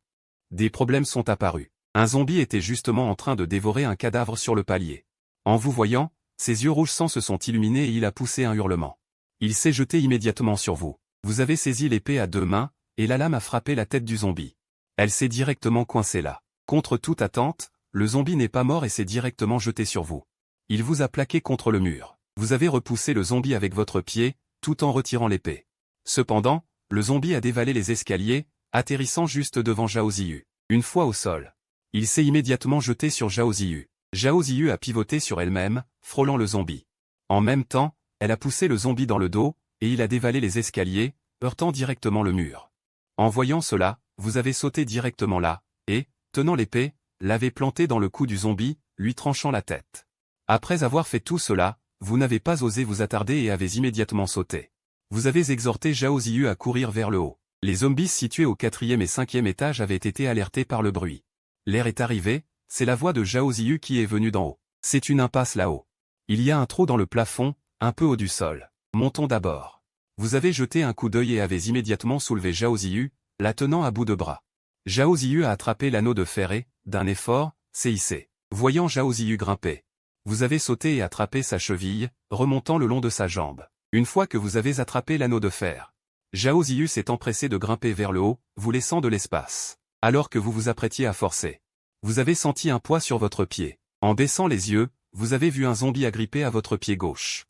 Speaker 1: Des problèmes sont apparus. Un zombie était justement en train de dévorer un cadavre sur le palier. En vous voyant, ses yeux rouges sang se sont illuminés et il a poussé un hurlement. Il s'est jeté immédiatement sur vous. Vous avez saisi l'épée à 2 mains, et la lame a frappé la tête du zombie. Elle s'est directement coincée là. Contre toute attente, le zombie n'est pas mort et s'est directement jeté sur vous. Il vous a plaqué contre le mur. Vous avez repoussé le zombie avec votre pied, tout en retirant l'épée. Cependant, le zombie a dévalé les escaliers, atterrissant juste devant Zhao Ziyu. Une fois au sol, il s'est immédiatement jeté sur Zhao Ziyu. Zhao Ziyu a pivoté sur elle-même, frôlant le zombie. En même temps, elle a poussé le zombie dans le dos, et il a dévalé les escaliers, heurtant directement le mur. En voyant cela, vous avez sauté directement là, et, tenant l'épée, l'avez plantée dans le cou du zombie, lui tranchant la tête. Après avoir fait tout cela, vous n'avez pas osé vous attarder et avez immédiatement sauté. Vous avez exhorté Zhao Ziyu à courir vers le haut. Les zombies situés au 4e et 5e étage avaient été alertés par le bruit. L'air est arrivé, c'est la voix de Zhao Ziyu qui est venue d'en haut. C'est une impasse là-haut. Il y a un trou dans le plafond, un peu haut du sol. Montons d'abord. Vous avez jeté un coup d'œil et avez immédiatement soulevé Zhao Ziyu, la tenant à bout de bras. Zhao Ziyu a attrapé l'anneau de fer et, d'un effort, s'est hissé. Voyant Zhao Ziyu grimper, vous avez sauté et attrapé sa cheville, remontant le long de sa jambe. Une fois que vous avez attrapé l'anneau de fer, Zhao Ziyu s'est empressé de grimper vers le haut, vous laissant de l'espace. Alors que vous vous apprêtiez à forcer, vous avez senti un poids sur votre pied. En baissant les yeux, vous avez vu un zombie agrippé à votre pied gauche.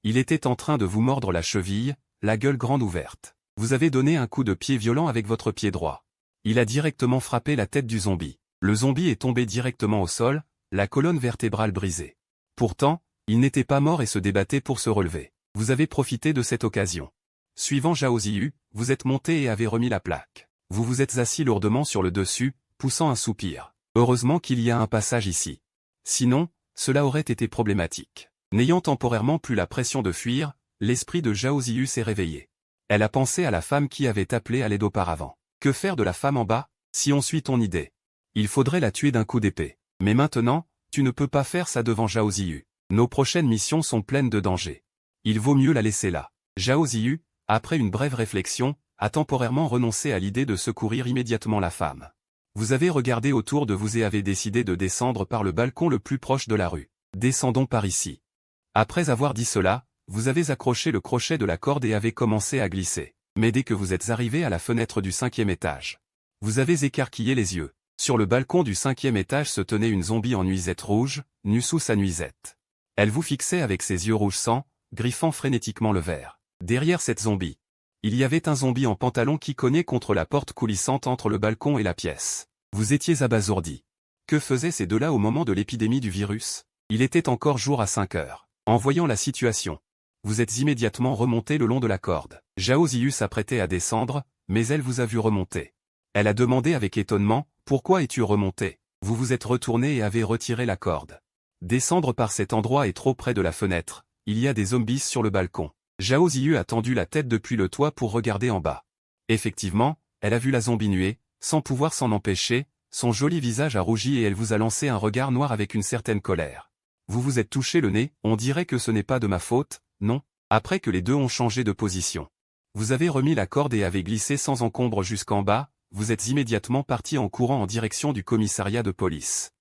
Speaker 1: Il était en train de vous mordre la cheville, la gueule grande ouverte. Vous avez donné un coup de pied violent avec votre pied droit. Il a directement frappé la tête du zombie. Le zombie est tombé directement au sol, la colonne vertébrale brisée. Pourtant, il n'était pas mort et se débattait pour se relever. Vous avez profité de cette occasion. Suivant Zhao Ziyu, vous êtes monté et avez remis la plaque. Vous vous êtes assis lourdement sur le dessus, poussant un soupir. Heureusement qu'il y a un passage ici. Sinon, cela aurait été problématique. N'ayant temporairement plus la pression de fuir, l'esprit de Zhao Ziyu s'est réveillé. Elle a pensé à la femme qui avait appelé à l'aide auparavant. Que faire de la femme en bas, si on suit ton idée? Il faudrait la tuer d'un coup d'épée. Mais maintenant, tu ne peux pas faire ça devant Zhao Ziyu. Nos prochaines missions sont pleines de dangers. Il vaut mieux la laisser là. Zhao Ziyu, après une brève réflexion, a temporairement renoncé à l'idée de secourir immédiatement la femme. Vous avez regardé autour de vous et avez décidé de descendre par le balcon le plus proche de la rue. Descendons par ici. Après avoir dit cela, vous avez accroché le crochet de la corde et avez commencé à glisser. Mais dès que vous êtes arrivé à la fenêtre du 5e étage, vous avez écarquillé les yeux. Sur le balcon du 5e étage se tenait une zombie en nuisette rouge, nue sous sa nuisette. Elle vous fixait avec ses yeux rouges sang, griffant frénétiquement le verre. Derrière cette zombie, il y avait un zombie en pantalon qui cognait contre la porte coulissante entre le balcon et la pièce. Vous étiez abasourdi. Que faisaient ces deux-là au moment de l'épidémie du virus? Il était encore jour à 5 heures. En voyant la situation, vous êtes immédiatement remonté le long de la corde. Zhao Ziyu s'apprêtait à descendre, mais elle vous a vu remonter. Elle a demandé avec étonnement, « Pourquoi es-tu remonté ?» Vous vous êtes retourné et avez retiré la corde. Descendre par cet endroit est trop près de la fenêtre, il y a des zombies sur le balcon. Zhao Ziyu a tendu la tête depuis le toit pour regarder en bas. Effectivement, elle a vu la zombie nuée, sans pouvoir s'en empêcher, son joli visage a rougi et elle vous a lancé un regard noir avec une certaine colère. Vous vous êtes touché le nez, on dirait que ce n'est pas de ma faute, non? Après que les deux ont changé de position. Vous avez remis la corde et avez glissé sans encombre jusqu'en bas, vous êtes immédiatement parti en courant en direction du commissariat de police.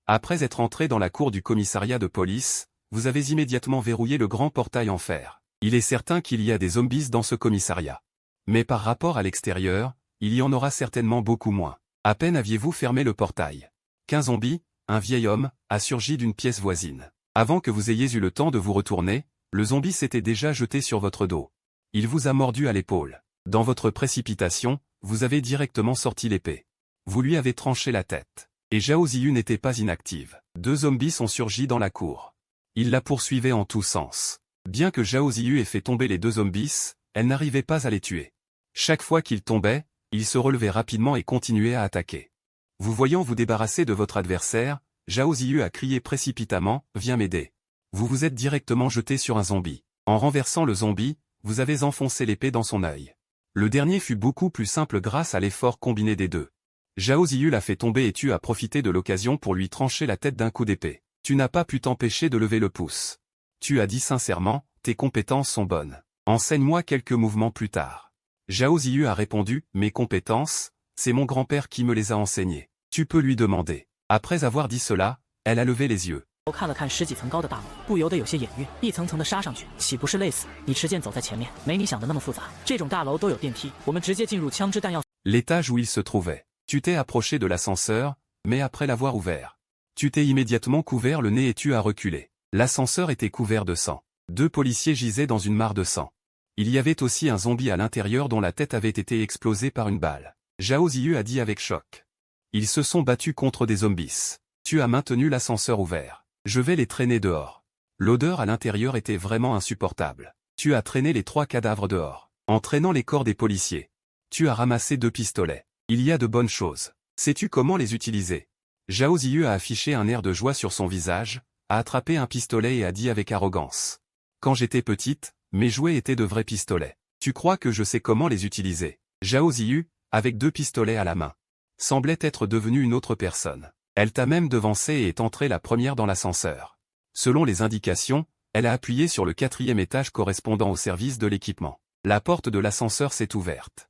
Speaker 1: Après être entré dans la cour du commissariat de police, vous avez immédiatement verrouillé le grand portail en fer. Il est certain qu'il y a des zombies dans ce commissariat. Mais par rapport à l'extérieur, il y en aura certainement beaucoup moins. À peine aviez-vous fermé le portail qu'un zombie, un vieil homme, a surgi d'une pièce voisine. Avant que vous ayez eu le temps de vous retourner, le zombie s'était déjà jeté sur votre dos. Il vous a mordu à l'épaule. Dans votre précipitation, vous avez directement sorti l'épée. Vous lui avez tranché la tête. Et Zhao Ziyu n'était pas inactive. Deux zombies sont surgis dans la cour. Ils la poursuivaient en tous sens. Bien que Zhao Ziyu ait fait tomber les deux zombies, elle n'arrivait pas à les tuer. Chaque fois qu'ils tombaient, ils se relevaient rapidement et continuaient à attaquer. Vous voyant vous débarrasser de votre adversaire, Zhao Ziyu a crié précipitamment, « Viens m'aider ». Vous vous êtes directement jeté sur un zombie. En renversant le zombie, vous avez enfoncé l'épée dans son œil. Le dernier fut beaucoup plus simple grâce à l'effort combiné des deux. Zhao Ziyu l'a fait tomber et tu as profité de l'occasion pour lui trancher la tête d'un coup d'épée. Tu n'as pas pu t'empêcher de lever le pouce. Tu as dit sincèrement, tes compétences sont bonnes. Enseigne-moi quelques mouvements plus tard. Zhao Ziyu a répondu, mes compétences, c'est mon grand-père qui me les a enseignées. Tu peux lui demander. Après avoir dit cela, elle a levé les yeux.
Speaker 2: 我看了看10几层高的大楼，不由得有些眼晕，一层层的杀上去，岂不是累死？你持剑走在前面，没你想的那么复杂。这种大楼都有电梯，我们直接进入枪支弹药。
Speaker 1: L'étage où il se trouvait. Tu t'es approché de l'ascenseur, mais après l'avoir ouvert. Tu t'es immédiatement couvert le nez et tu as reculé. L'ascenseur était couvert de sang. Deux policiers gisaient dans une mare de sang. Il y avait aussi un zombie à l'intérieur dont la tête avait été explosée par une balle. Zhao Ziyu a dit avec choc. Ils se sont battus contre des zombies. Tu as maintenu l'ascenseur ouvert. Je vais les traîner dehors. L'odeur à l'intérieur était vraiment insupportable. Tu as traîné les 3 cadavres dehors. En traînant les corps des policiers. Tu as ramassé 2 pistolets. Il y a de bonnes choses. Sais-tu comment les utiliser? Zhao Ziyu a affiché un air de joie sur son visage, a attrapé un pistolet et a dit avec arrogance. Quand j'étais petite, mes jouets étaient de vrais pistolets. Tu crois que je sais comment les utiliser? Zhao Ziyu, avec 2 pistolets à la main, semblait être devenue une autre personne. Elle t'a même devancé et est entrée la première dans l'ascenseur. Selon les indications, elle a appuyé sur le 4e étage correspondant au service de l'équipement. La porte de l'ascenseur s'est ouverte.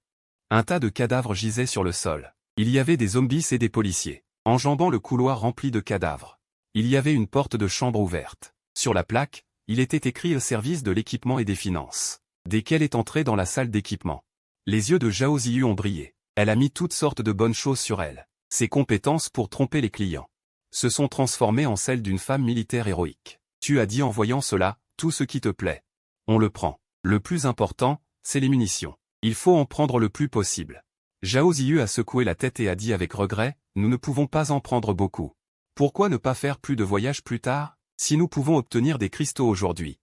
Speaker 1: Un tas de cadavres gisait sur le sol. Il y avait des zombies et des policiers. Enjambant le couloir rempli de cadavres. Il y avait une porte de chambre ouverte. Sur la plaque, il était écrit au service de l'équipement et des finances. Dès qu'elle est entrée dans la salle d'équipement, les yeux de Zhao Ziyu ont brillé. Elle a mis toutes sortes de bonnes choses sur elle. Ses compétences pour tromper les clients. se sont transformées en celles d'une femme militaire héroïque. Tu as dit en voyant cela, tout ce qui te plaît. On le prend. Le plus important, c'est les munitions. Il faut en prendre le plus possible. Zhao Ziyu a secoué la tête et a dit avec regret, nous ne pouvons pas en prendre beaucoup. Pourquoi ne pas faire plus de voyages plus tard? Si nous pouvons obtenir des cristaux aujourd'hui,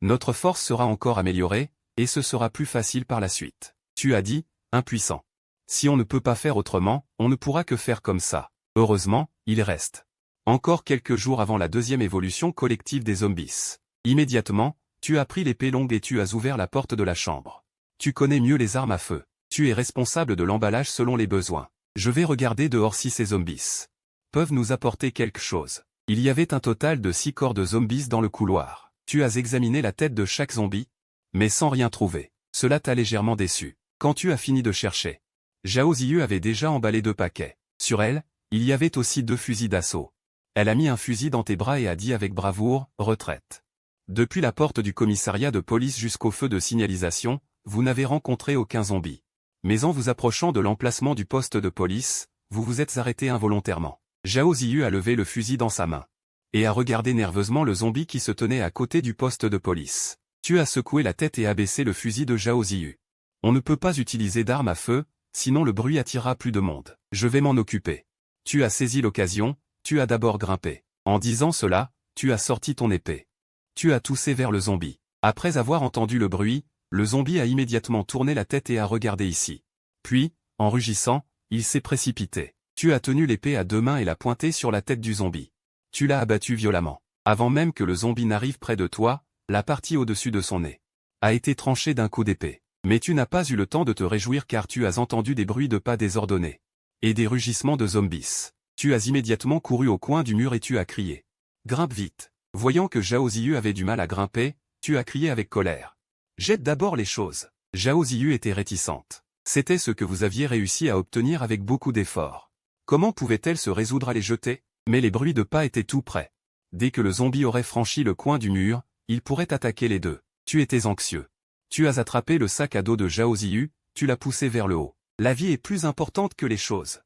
Speaker 1: notre force sera encore améliorée, et ce sera plus facile par la suite. Tu as dit, impuissant. Si on ne peut pas faire autrement, on ne pourra que faire comme ça. Heureusement, il reste encore quelques jours avant la deuxième évolution collective des zombies. Immédiatement, tu as pris l'épée longue et tu as ouvert la porte de la chambre. Tu connais mieux les armes à feu. Tu es responsable de l'emballage selon les besoins. Je vais regarder dehors si ces zombies peuvent nous apporter quelque chose. Il y avait un total de 6 corps de zombies dans le couloir. Tu as examiné la tête de chaque zombie, mais sans rien trouver. Cela t'a légèrement déçu. Quand tu as fini de chercher, Zhao Ziyu avait déjà emballé 2 paquets. Sur elle, il y avait aussi 2 fusils d'assaut. Elle a mis un fusil dans tes bras et a dit avec bravoure, retraite. Depuis la porte du commissariat de police jusqu'au feu de signalisation, vous n'avez rencontré aucun zombie. Mais en vous approchant de l'emplacement du poste de police, vous vous êtes arrêté involontairement. Zhao Ziyu a levé le fusil dans sa main et a regardé nerveusement le zombie qui se tenait à côté du poste de police. Tu as secoué la tête et abaissé le fusil de Zhao Ziyu. On ne peut pas utiliser d'armes à feu, sinon le bruit attirera plus de monde. Je vais m'en occuper. Tu as saisi l'occasion, tu as d'abord grimpé. En disant cela, tu as sorti ton épée. Tu as toussé vers le zombie. Après avoir entendu le bruit, le zombie a immédiatement tourné la tête et a regardé ici. Puis, en rugissant, il s'est précipité. Tu as tenu l'épée à 2 mains et l'as pointée sur la tête du zombie. Tu l'as abattu violemment. Avant même que le zombie n'arrive près de toi, la partie au-dessus de son nez a été tranchée d'un coup d'épée. Mais tu n'as pas eu le temps de te réjouir car tu as entendu des bruits de pas désordonnés et des rugissements de zombies. Tu as immédiatement couru au coin du mur et tu as crié. Grimpe vite. Voyant que Zhao Ziyu avait du mal à grimper, tu as crié avec colère. Jette d'abord les choses. Zhao Ziyu était réticente. C'était ce que vous aviez réussi à obtenir avec beaucoup d'efforts. Comment pouvait-elle se résoudre à les jeter? Mais les bruits de pas étaient tout près. Dès que le zombie aurait franchi le coin du mur, il pourrait attaquer les deux. Tu étais anxieux. Tu as attrapé le sac à dos de Zhao Ziyu, tu l'as poussé vers le haut. La vie est plus importante que les choses.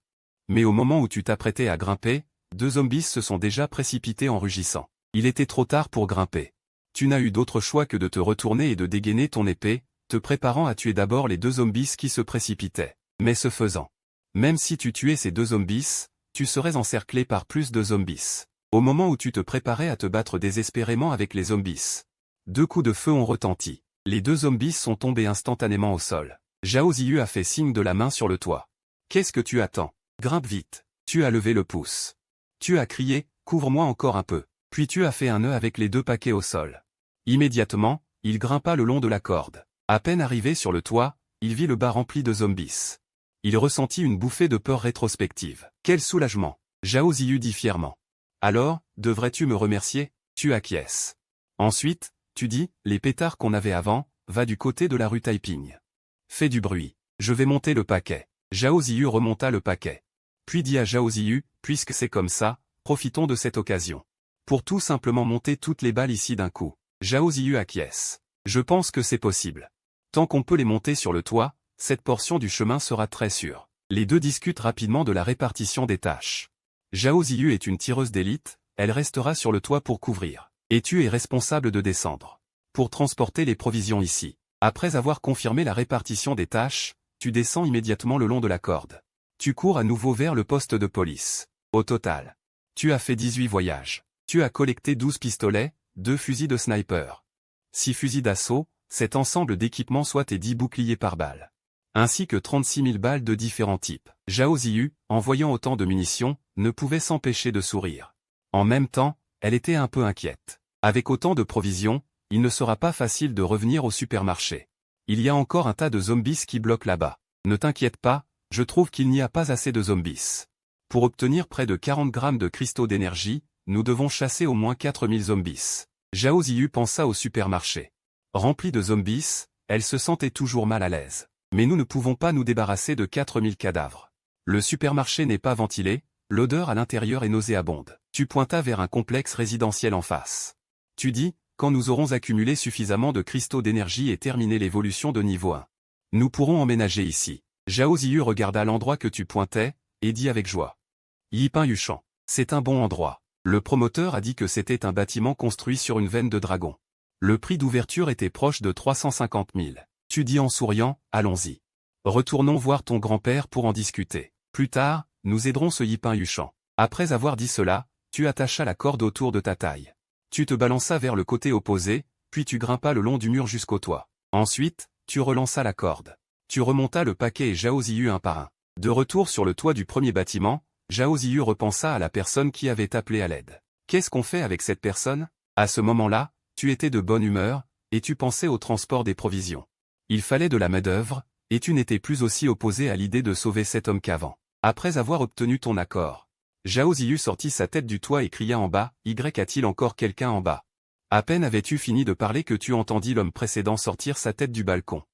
Speaker 1: Mais au moment où tu t'apprêtais à grimper, 2 zombies se sont déjà précipités en rugissant. Il était trop tard pour grimper. Tu n'as eu d'autre choix que de te retourner et de dégainer ton épée, te préparant à tuer d'abord les 2 zombies qui se précipitaient. Mais ce faisant, même si tu tuais ces 2 zombies, tu serais encerclé par plus de zombies. Au moment où tu te préparais à te battre désespérément avec les zombies, 2 coups de feu ont retenti. Les 2 zombies sont tombés instantanément au sol. Zhao Ziyu a fait signe de la main sur le toit. Qu'est-ce que tu attends? Grimpe vite. Tu as levé le pouce. Tu as crié, couvre-moi encore un peu. Puis tu as fait un nœud avec les 2 paquets au sol. Immédiatement, il grimpa le long de la corde. À peine arrivé sur le toit, il vit le bas rempli de zombies. Il ressentit une bouffée de peur rétrospective. Quel soulagement! Zhao Ziyu dit fièrement. Alors, devrais-tu me remercier? Tu acquiesces. Ensuite, tu dis, les pétards qu'on avait avant, va du côté de la rue Taiping. Fais du bruit. Je vais monter le paquet. Zhao Ziyu remonta le paquet. Puis dit à Zhao Ziyu, puisque c'est comme ça, profitons de cette occasion. Pour tout simplement monter toutes les balles ici d'un coup. Zhao Ziyu acquiesce. Je pense que c'est possible. Tant qu'on peut les monter sur le toit, cette portion du chemin sera très sûre. Les deux discutent rapidement de la répartition des tâches. Zhao Ziyu est une tireuse d'élite, elle restera sur le toit pour couvrir. Et tu es responsable de descendre. Pour transporter les provisions ici. Après avoir confirmé la répartition des tâches, tu descends immédiatement le long de la corde. Tu cours à nouveau vers le poste de police. Au total, tu as fait 18 voyages. Tu as collecté 12 pistolets, 2 fusils de sniper, 6 fusils d'assaut, cet ensemble d'équipements soit tes 10 boucliers par balle, ainsi que 36 000 balles de différents types. Zhao Ziyu, en voyant autant de munitions, ne pouvait s'empêcher de sourire. En même temps, elle était un peu inquiète. Avec autant de provisions, il ne sera pas facile de revenir au supermarché. Il y a encore un tas de zombies qui bloquent là-bas. Ne t'inquiète pas, je trouve qu'il n'y a pas assez de zombies. Pour obtenir près de 40 grammes de cristaux d'énergie, nous devons chasser au moins 4000 zombies. Zhao Ziyu pensa au supermarché. Rempli de zombies, elle se sentait toujours mal à l'aise. Mais nous ne pouvons pas nous débarrasser de 4000 cadavres. Le supermarché n'est pas ventilé, l'odeur à l'intérieur est nauséabonde. Tu pointas vers un complexe résidentiel en face. Tu dis, quand nous aurons accumulé suffisamment de cristaux d'énergie et terminé l'évolution de niveau 1. Nous pourrons emménager ici. Zhao Ziyu regarda l'endroit que tu pointais, et dit avec joie. Yiping Yuchan. C'est un bon endroit. Le promoteur a dit que c'était un bâtiment construit sur une veine de dragon. Le prix d'ouverture était proche de 350 000. Tu dis en souriant, allons-y. Retournons voir ton grand-père pour en discuter. Plus tard, nous aiderons ce Yipin Yuchang. Après avoir dit cela, tu attachas la corde autour de ta taille. Tu te balanças vers le côté opposé, puis tu grimpas le long du mur jusqu'au toit. Ensuite, tu relanças la corde. Tu remontas le paquet et Zhao Ziyu un par un. De retour sur le toit du premier bâtiment, Zhao Ziyu repensa à la personne qui avait appelé à l'aide. Qu'est-ce qu'on fait avec cette personne? À ce moment-là, tu étais de bonne humeur, et tu pensais au transport des provisions. Il fallait de la main-d'œuvre, et tu n'étais plus aussi opposé à l'idée de sauver cet homme qu'avant. Après avoir obtenu ton accord, Zhao Ziyu sortit sa tête du toit et cria en bas, « Y a-t-il encore quelqu'un en bas ?» À peine avais-tu fini de parler que tu entendis l'homme précédent sortir sa tête du balcon.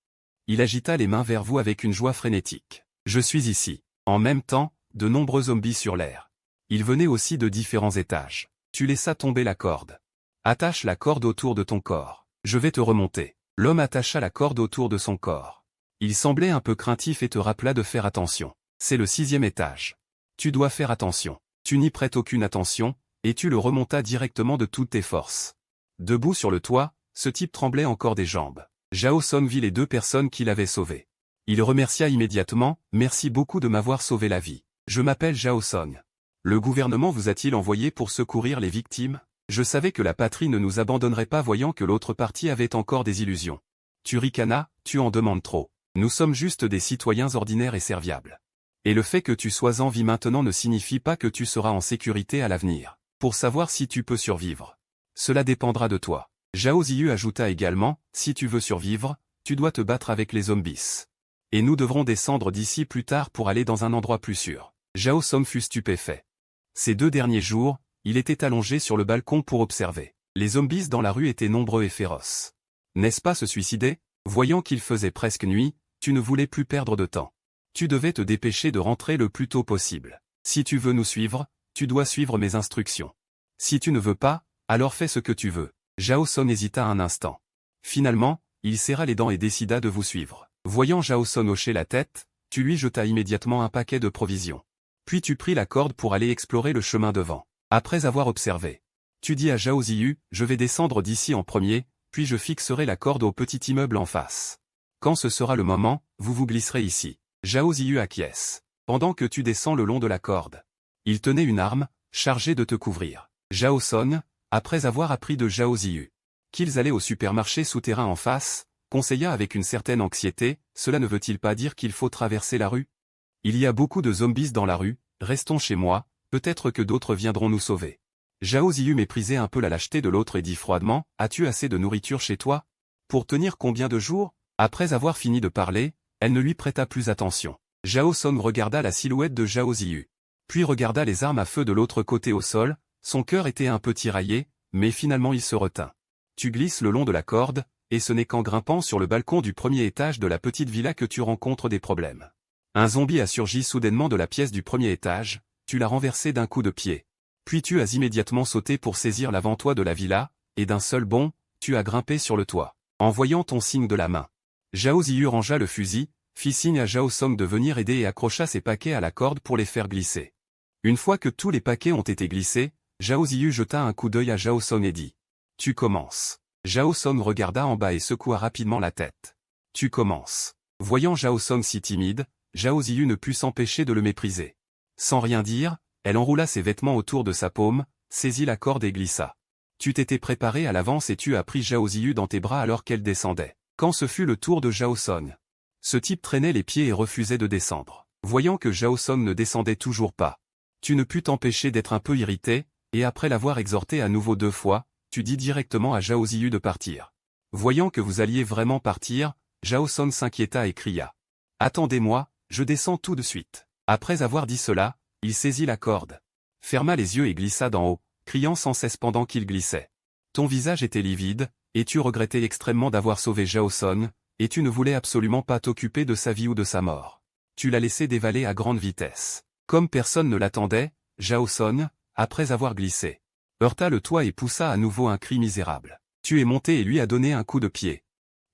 Speaker 1: Il agita les mains vers vous avec une joie frénétique. « Je suis ici. » En même temps, de nombreux zombies sur l'air. Ils venaient aussi de différents étages. Tu laissas tomber la corde. Attache la corde autour de ton corps. Je vais te remonter. L'homme attacha la corde autour de son corps. Il semblait un peu craintif et te rappela de faire attention. C'est le 6e étage. Tu dois faire attention. Tu n'y prêtes aucune attention, et tu le remontas directement de toutes tes forces. Debout sur le toit, ce type tremblait encore des jambes. Zhao Song vit les 2 personnes qu'il avait sauvées. Il remercia immédiatement, « Merci beaucoup de m'avoir sauvé la vie. Je m'appelle Zhao Song. Le gouvernement vous a-t-il envoyé pour secourir les victimes? Je savais que la patrie ne nous abandonnerait pas voyant que l'autre partie avait encore des illusions. Tu ricanas, tu en demandes trop. Nous sommes juste des citoyens ordinaires et serviables. Et le fait que tu sois en vie maintenant ne signifie pas que tu seras en sécurité à l'avenir. Pour savoir si tu peux survivre. Cela dépendra de toi. » Zhao Ziyu ajouta également, « Si tu veux survivre, tu dois te battre avec les zombies. Et nous devrons descendre d'ici plus tard pour aller dans un endroit plus sûr. » Zhao Song fut stupéfait. Ces 2 derniers jours, il était allongé sur le balcon pour observer. Les zombies dans la rue étaient nombreux et féroces. N'est-ce pas se suicider? Voyant qu'il faisait presque nuit, tu ne voulais plus perdre de temps. Tu devais te dépêcher de rentrer le plus tôt possible. Si tu veux nous suivre, tu dois suivre mes instructions. Si tu ne veux pas, alors fais ce que tu veux. Zhao Song hésita un instant. Finalement, il serra les dents et décida de vous suivre. Voyant Zhao Song hocher la tête, tu lui jetas immédiatement un paquet de provisions. Puis tu pris la corde pour aller explorer le chemin devant. Après avoir observé, tu dis à Zhao Ziyu, « Je vais descendre d'ici en premier, puis je fixerai la corde au petit immeuble en face. Quand ce sera le moment, vous vous glisserez ici. » Zhao Ziyu acquiesce. Pendant que tu descends le long de la corde. Il tenait une arme, chargée de te couvrir. Zhao Song, après avoir appris de Zhao Ziyu qu'ils allaient au supermarché souterrain en face, conseilla avec une certaine anxiété, « Cela ne veut-il pas dire qu'il faut traverser la rue? Il y a beaucoup de zombies dans la rue, restons chez moi, peut-être que d'autres viendront nous sauver. » Zhao Ziyu méprisait un peu la lâcheté de l'autre et dit froidement, « As-tu assez de nourriture chez toi? Pour tenir combien de jours ?» Après avoir fini de parler, elle ne lui prêta plus attention. Zhao Song regarda la silhouette de Zhao Ziyu. Puis regarda les armes à feu de l'autre côté au sol, son cœur était un peu tiraillé, mais finalement il se retint. Tu glisses le long de la corde, et ce n'est qu'en grimpant sur le balcon du premier étage de la petite villa que tu rencontres des problèmes. Un zombie a surgi soudainement de la pièce du premier étage, tu l'as renversé d'un coup de pied. Puis tu as immédiatement sauté pour saisir l'avant-toit de la villa, et d'un seul bond, tu as grimpé sur le toit. En voyant ton signe de la main, Zhao Ziyu rangea le fusil, fit signe à Zhao Song de venir aider et accrocha ses paquets à la corde pour les faire glisser. Une fois que tous les paquets ont été glissés, Zhao Ziyu jeta un coup d'œil à Zhao Song et dit « Tu commences. » Zhao Song regarda en bas et secoua rapidement la tête. « Tu commences. » Voyant Zhao Song si timide, Zhao Ziyu ne put s'empêcher de le mépriser. Sans rien dire, elle enroula ses vêtements autour de sa paume, saisit la corde et glissa. Tu t'étais préparé à l'avance et tu as pris Zhao Ziyu dans tes bras alors qu'elle descendait. Quand ce fut le tour de Zhao Song, ce type traînait les pieds et refusait de descendre. Voyant que Zhao Song ne descendait toujours pas, tu ne pus t'empêcher d'être un peu irrité, et après l'avoir exhorté à nouveau 2 fois, tu dis directement à Zhao Ziyu de partir. Voyant que vous alliez vraiment partir, Zhao Song s'inquiéta et cria « Attendez-moi, je descends tout de suite. » Après avoir dit cela, il saisit la corde, ferma les yeux et glissa d'en haut, criant sans cesse pendant qu'il glissait. Ton visage était livide, et tu regrettais extrêmement d'avoir sauvé Zhao Song, et tu ne voulais absolument pas t'occuper de sa vie ou de sa mort. Tu l'as laissé dévaler à grande vitesse. Comme personne ne l'attendait, Zhao Song, après avoir glissé, heurta le toit et poussa à nouveau un cri misérable. Tu es monté et lui as donné un coup de pied.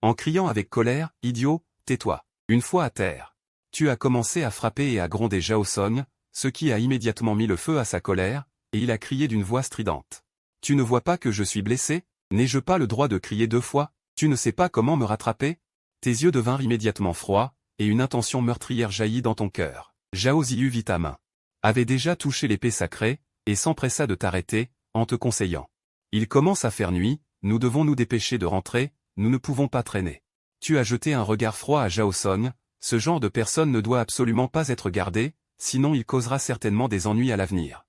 Speaker 1: En criant avec colère, « Idiot, tais-toi !» Une fois à terre, tu as commencé à frapper et à gronder Zhao Song, ce qui a immédiatement mis le feu à sa colère, et il a crié d'une voix stridente. Tu ne vois pas que je suis blessé? N'ai-je pas le droit de crier 2 fois? Tu ne sais pas comment me rattraper? Tes yeux devinrent immédiatement froids, et une intention meurtrière jaillit dans ton cœur. Zhao Ziyu vit ta main. Avait déjà touché l'épée sacrée, et s'empressa de t'arrêter, en te conseillant. Il commence à faire nuit, nous devons nous dépêcher de rentrer, nous ne pouvons pas traîner. Tu as jeté un regard froid à Zhao Song, ce genre de personne ne doit absolument pas être gardé, sinon il causera certainement des ennuis à l'avenir.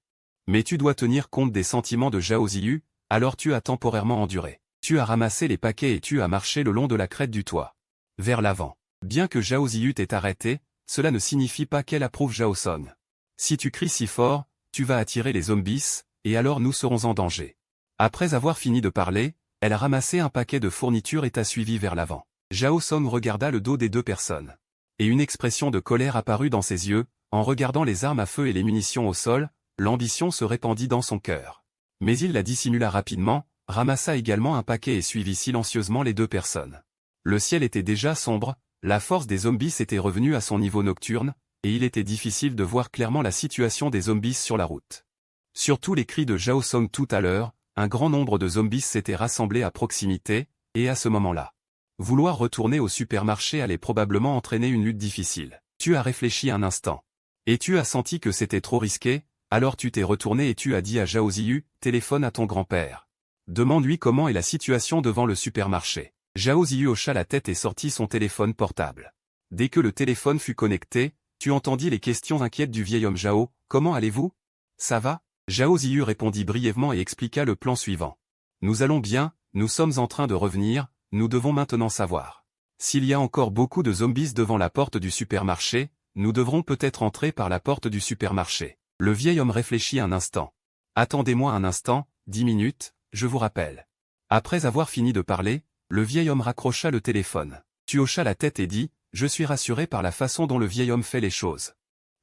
Speaker 1: Mais tu dois tenir compte des sentiments de Zhao Ziyu, alors tu as temporairement enduré. Tu as ramassé les paquets et tu as marché le long de la crête du toit. Vers l'avant. Bien que Zhao Ziyu t'ait arrêté, cela ne signifie pas qu'elle approuve Zhao Song. Si tu cries si fort, tu vas attirer les zombies, et alors nous serons en danger. Après avoir fini de parler, elle a ramassé un paquet de fournitures et t'a suivi vers l'avant. Zhao Song regarda le dos des 2 personnes. Et une expression de colère apparut dans ses yeux, en regardant les armes à feu et les munitions au sol, l'ambition se répandit dans son cœur. Mais il la dissimula rapidement, ramassa également un paquet et suivit silencieusement les 2 personnes. Le ciel était déjà sombre, la force des zombies était revenue à son niveau nocturne, et il était difficile de voir clairement la situation des zombies sur la route. Surtout les cris de Zhao Song tout à l'heure, un grand nombre de zombies s'étaient rassemblés à proximité, et à ce moment-là. Vouloir retourner au supermarché allait probablement entraîner une lutte difficile. Tu as réfléchi un instant. Et tu as senti que c'était trop risqué, alors tu t'es retourné et tu as dit à Zhao Ziyu, téléphone à ton grand-père. Demande-lui comment est la situation devant le supermarché. Zhao Ziyu hocha la tête et sortit son téléphone portable. Dès que le téléphone fut connecté, tu entendis les questions inquiètes du vieil homme Zhao, comment allez-vous? Ça va? Zhao Ziyu répondit brièvement et expliqua le plan suivant. Nous allons bien, nous sommes en train de revenir, nous devons maintenant savoir. S'il y a encore beaucoup de zombies devant la porte du supermarché, nous devrons peut-être entrer par la porte du supermarché. Le vieil homme réfléchit un instant. Attendez-moi un instant, 10 minutes, je vous rappelle. Après avoir fini de parler, le vieil homme raccrocha le téléphone. Tu hochas la tête et dis, je suis rassuré par la façon dont le vieil homme fait les choses.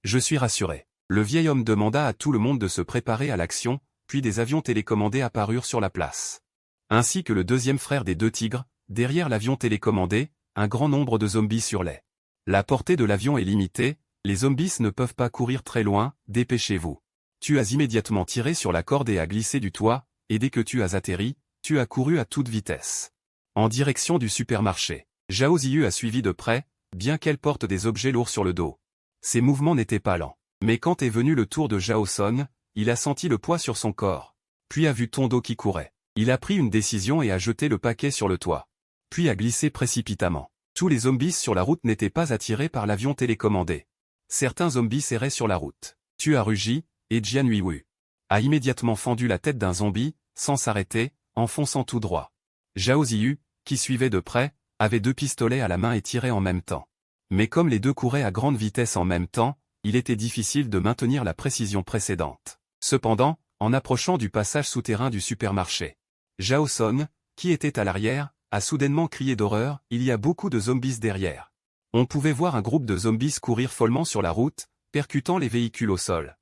Speaker 1: Je suis rassuré. Le vieil homme demanda à tout le monde de se préparer à l'action, puis des avions télécommandés apparurent sur la place. Ainsi que le deuxième frère des 2 tigres, derrière l'avion télécommandé, un grand nombre de zombies surlaient. La portée de l'avion est limitée, les zombies ne peuvent pas courir très loin, dépêchez-vous. Tu as immédiatement tiré sur la corde et as glissé du toit, et dès que tu as atterri, tu as couru à toute vitesse. En direction du supermarché. Zhao Ziyu a suivi de près, bien qu'elle porte des objets lourds sur le dos. Ses mouvements n'étaient pas lents. Mais quand est venu le tour de Zhao Song, il a senti le poids sur son corps. Puis a vu ton dos qui courait. Il a pris une décision et a jeté le paquet sur le toit. Puis a glissé précipitamment. Tous les zombies sur la route n'étaient pas attirés par l'avion télécommandé. Certains zombies erraient sur la route. Tu as rugi, et Jian Yuiwu a immédiatement fendu la tête d'un zombie, sans s'arrêter, en fonçant tout droit. Zhao Ziyu, qui suivait de près, avait 2 pistolets à la main et tirait en même temps. Mais comme les 2 couraient à grande vitesse en même temps, il était difficile de maintenir la précision précédente. Cependant, en approchant du passage souterrain du supermarché, Zhao Song, qui était à l'arrière, a soudainement crié d'horreur, il y a beaucoup de zombies derrière. On pouvait voir un groupe de zombies courir follement sur la route, percutant les véhicules au sol.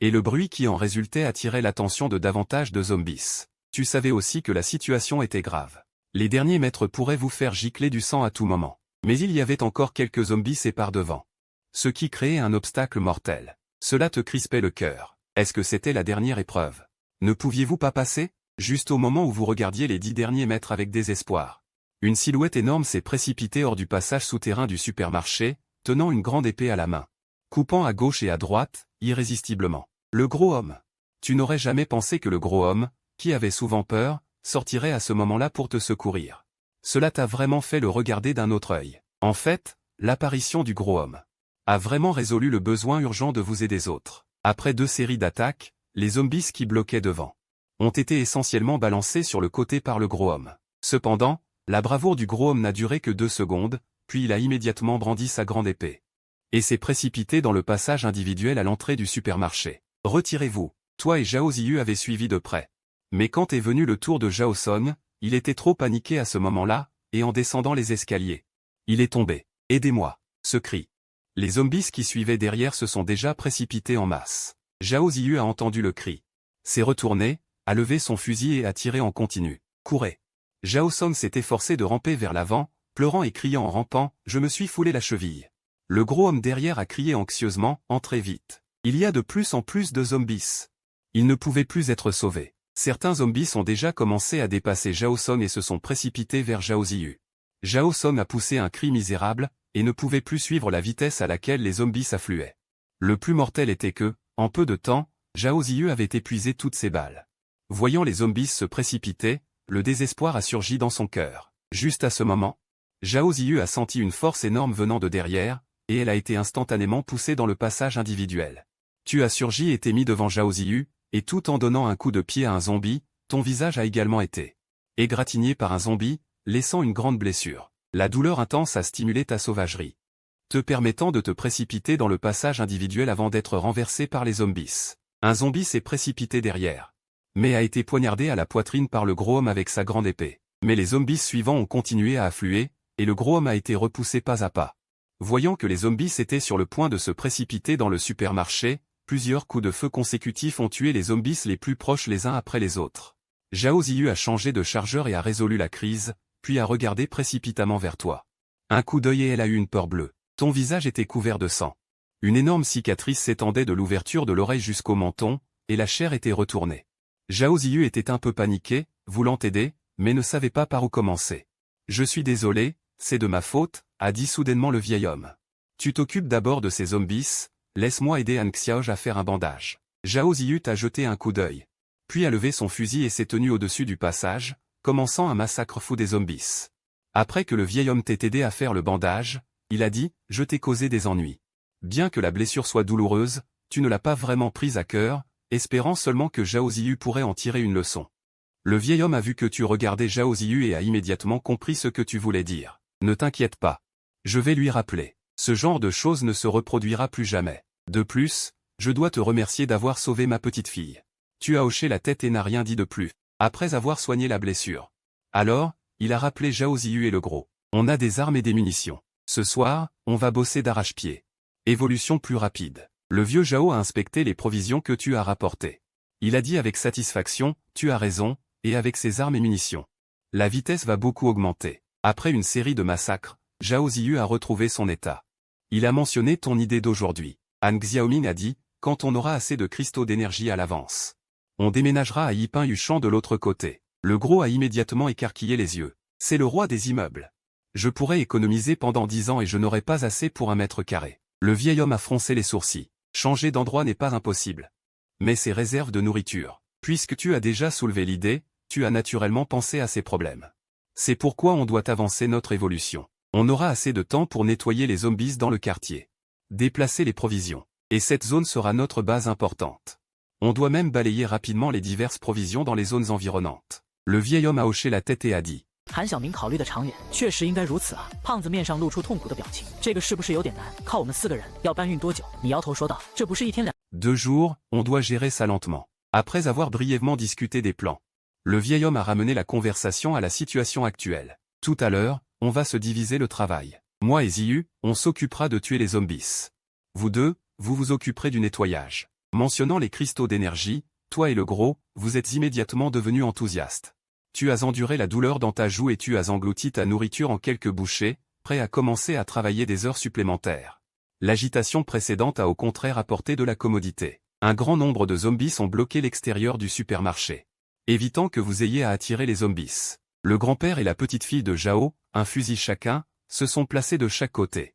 Speaker 1: Et le bruit qui en résultait attirait l'attention de davantage de zombies. Tu savais aussi que la situation était grave. Les derniers mètres pourraient vous faire gicler du sang à tout moment. Mais il y avait encore quelques zombies par devant. Ce qui créait un obstacle mortel. Cela te crispait le cœur. Est-ce que c'était la dernière épreuve? Ne pouviez-vous pas passer? Juste au moment où vous regardiez les 10 derniers mètres avec désespoir. Une silhouette énorme s'est précipitée hors du passage souterrain du supermarché, tenant une grande épée à la main. Coupant à gauche et à droite, irrésistiblement. Le gros homme. Tu n'aurais jamais pensé que le gros homme, qui avait souvent peur, sortirait à ce moment-là pour te secourir. Cela t'a vraiment fait le regarder d'un autre œil. En fait, l'apparition du gros homme a vraiment résolu le besoin urgent de vous et des autres. Après 2 séries d'attaques, les zombies qui bloquaient devant ont été essentiellement balancés sur le côté par le gros homme. Cependant, la bravoure du gros homme n'a duré que 2 secondes, puis il a immédiatement brandi sa grande épée. Et s'est précipité dans le passage individuel à l'entrée du supermarché. Retirez-vous. Toi et Zhao Ziyu avez suivi de près. Mais quand est venu le tour de Zhao Song, il était trop paniqué à ce moment-là, et en descendant les escaliers. Il est tombé. Aidez-moi. Ce cri. Les zombies qui suivaient derrière se sont déjà précipités en masse. Zhao Ziyu a entendu le cri. S'est retourné, a levé son fusil et a tiré en continu. Courez. Zhao Song s'est efforcé de ramper vers l'avant, pleurant et criant en rampant, je me suis foulé la cheville. Le gros homme derrière a crié anxieusement, entrez vite. Il y a de plus en plus de zombies. Il ne pouvait plus être sauvé. Certains zombies ont déjà commencé à dépasser Zhao Song et se sont précipités vers Zhao Ziyu. Zhao Song a poussé un cri misérable, et ne pouvait plus suivre la vitesse à laquelle les zombies affluaient. Le plus mortel était que, en peu de temps, Zhao Ziyu avait épuisé toutes ses balles. Voyant les zombies se précipiter, le désespoir a surgi dans son cœur. Juste à ce moment, Zhao Ziyu a senti une force énorme venant de derrière, et elle a été instantanément poussée dans le passage individuel. Tu as surgi et t'es mis devant Zhao Ziyu, et tout en donnant un coup de pied à un zombie, ton visage a également été égratigné par un zombie, laissant une grande blessure. La douleur intense a stimulé ta sauvagerie, te permettant de te précipiter dans le passage individuel avant d'être renversé par les zombies. Un zombie s'est précipité derrière, mais a été poignardé à la poitrine par le gros homme avec sa grande épée. Mais les zombies suivants ont continué à affluer, et le gros homme a été repoussé pas à pas. Voyant que les zombies étaient sur le point de se précipiter dans le supermarché, plusieurs coups de feu consécutifs ont tué les zombies les plus proches les uns après les autres. Zhao Ziyu a changé de chargeur et a résolu la crise, puis a regardé précipitamment vers toi. Un coup d'œil et elle a eu une peur bleue. Ton visage était couvert de sang. Une énorme cicatrice s'étendait de l'ouverture de l'oreille jusqu'au menton, et la chair était retournée. Zhao Ziyu était un peu paniqué, voulant t'aider, mais ne savait pas par où commencer. « Je suis désolé, c'est de ma faute », a dit soudainement le vieil homme. « Tu t'occupes d'abord de ces zombies, laisse-moi aider Han Xiaoj à faire un bandage. » Zhao Ziyu t'a jeté un coup d'œil. Puis a levé son fusil et s'est tenu au-dessus du passage, commençant un massacre fou des zombies. Après que le vieil homme t'ait aidé à faire le bandage, il a dit « Je t'ai causé des ennuis. » Bien que la blessure soit douloureuse, tu ne l'as pas vraiment prise à cœur, espérant seulement que Zhao Ziyu pourrait en tirer une leçon. Le vieil homme a vu que tu regardais Zhao Ziyu et a immédiatement compris ce que tu voulais dire. Ne t'inquiète pas. Je vais lui rappeler. Ce genre de choses ne se reproduira plus jamais. De plus, je dois te remercier d'avoir sauvé ma petite fille. Tu as hoché la tête et n'as rien dit de plus, après avoir soigné la blessure. Alors, il a rappelé Zhao Ziyu et le gros. On a des armes et des munitions. Ce soir, on va bosser d'arrache-pied. Évolution plus rapide. Le vieux Zhao a inspecté les provisions que tu as rapportées. Il a dit avec satisfaction, tu as raison, et avec ses armes et munitions. La vitesse va beaucoup augmenter. Après une série de massacres, Zhao Ziyu a retrouvé son état. Il a mentionné ton idée d'aujourd'hui. Han Xiaoming a dit, quand on aura assez de cristaux d'énergie à l'avance. On déménagera à Yiping Yuchan de l'autre côté. Le gros a immédiatement écarquillé les yeux. C'est le roi des immeubles. Je pourrais économiser pendant 10 ans et je n'aurai pas assez pour 1 mètre carré. Le vieil homme a froncé les sourcils. Changer d'endroit n'est pas impossible. Mais ces réserves de nourriture. Puisque tu as déjà soulevé l'idée, tu as naturellement pensé à ces problèmes. C'est pourquoi on doit avancer notre évolution. On aura assez de temps pour nettoyer les zombies dans le quartier. Déplacer les provisions. Et cette zone sera notre base importante. On doit même balayer rapidement les diverses provisions dans les zones environnantes. Le vieil homme a hoché la tête et a dit.
Speaker 2: 韩晓明考虑的长远，确实应该如此啊。胖子面上露出痛苦的表情，这个是不是有点难？靠我们4个人，要搬运多久？你摇头说道，这不是一天两。
Speaker 1: 2 jours, on doit gérer ça lentement. Après avoir brièvement discuté des plans, le vieil homme a ramené la conversation à la situation actuelle. Tout à l'heure, on va se diviser le travail. Moi et Ziyu, on s'occupera de tuer les zombies. Vous deux, vous vous occuperez du nettoyage. Mentionnant les cristaux d'énergie, toi et le gros, vous êtes immédiatement devenus enthousiastes. Tu as enduré la douleur dans ta joue et tu as englouti ta nourriture en quelques bouchées, prêt à commencer à travailler des heures supplémentaires. L'agitation précédente a au contraire apporté de la commodité. Un grand nombre de zombies ont bloqué l'extérieur du supermarché, évitant que vous ayez à attirer les zombies. Le grand-père et la petite-fille de Zhao, un fusil chacun, se sont placés de chaque côté.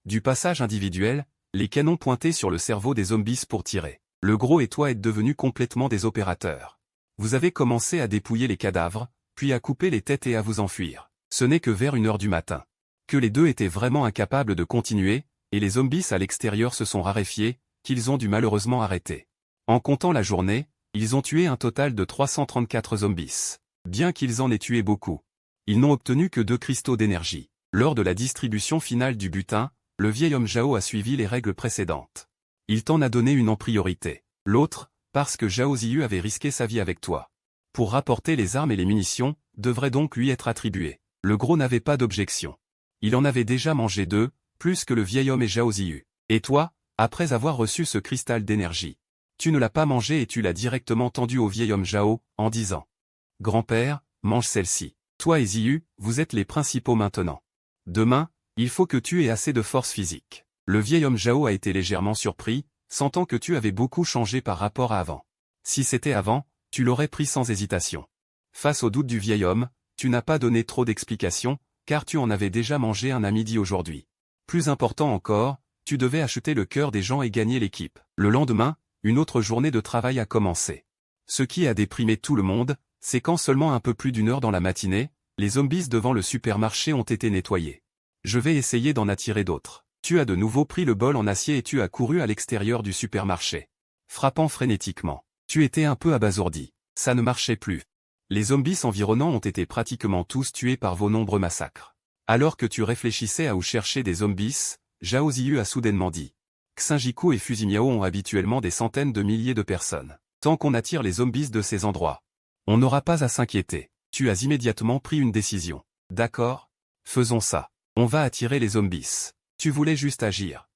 Speaker 1: Du passage individuel, les canons pointés sur le cerveau des zombies pour tirer. Le gros et toi êtes devenus complètement des opérateurs. Vous avez commencé à dépouiller les cadavres, puis à couper les têtes et à vous enfuir. Ce n'est que vers 1 heure du matin que les deux étaient vraiment incapables de continuer, et les zombies à l'extérieur se sont raréfiés, qu'ils ont dû malheureusement arrêter. En comptant la journée, ils ont tué un total de 334 zombies. Bien qu'ils en aient tué beaucoup, ils n'ont obtenu que 2 cristaux d'énergie. Lors de la distribution finale du butin, le vieil homme Zhao a suivi les règles précédentes. Il t'en a donné une en priorité. L'autre, parce que Zhao Ziyu avait risqué sa vie avec toi. Pour rapporter les armes et les munitions, devrait donc lui être attribué. Le gros n'avait pas d'objection. Il en avait déjà mangé 2, plus que le vieil homme et Zhao Ziyu. Et toi, après avoir reçu ce cristal d'énergie, tu ne l'as pas mangé et tu l'as directement tendu au vieil homme Zhao, en disant « Grand-père, mange celle-ci. Toi et Ziyu, vous êtes les principaux maintenant. Demain, il faut que tu aies assez de force physique. » Le vieil homme Zhao a été légèrement surpris, sentant que tu avais beaucoup changé par rapport à avant. Si c'était avant, tu l'aurais pris sans hésitation. Face au doute du vieil homme, tu n'as pas donné trop d'explications, car tu en avais déjà mangé un à midi aujourd'hui. Plus important encore, tu devais acheter le cœur des gens et gagner l'équipe. Le lendemain, une autre journée de travail a commencé. Ce qui a déprimé tout le monde, c'est quand seulement un peu plus d'une heure dans la matinée, les zombies devant le supermarché ont été nettoyés. Je vais essayer d'en attirer d'autres. Tu as de nouveau pris le bol en acier et tu as couru à l'extérieur du supermarché. Frappant frénétiquement. Tu étais un peu abasourdi. Ça ne marchait plus. Les zombies environnants ont été pratiquement tous tués par vos nombreux massacres. Alors que tu réfléchissais à où chercher des zombies, Zhao Ziyu a soudainement dit. Xinjiku et Fusimiao ont habituellement des centaines de milliers de personnes. Tant qu'on attire les zombies de ces endroits, on n'aura pas à s'inquiéter. Tu as immédiatement pris une décision. D'accord? Faisons ça. On va attirer les zombies. Tu voulais juste agir.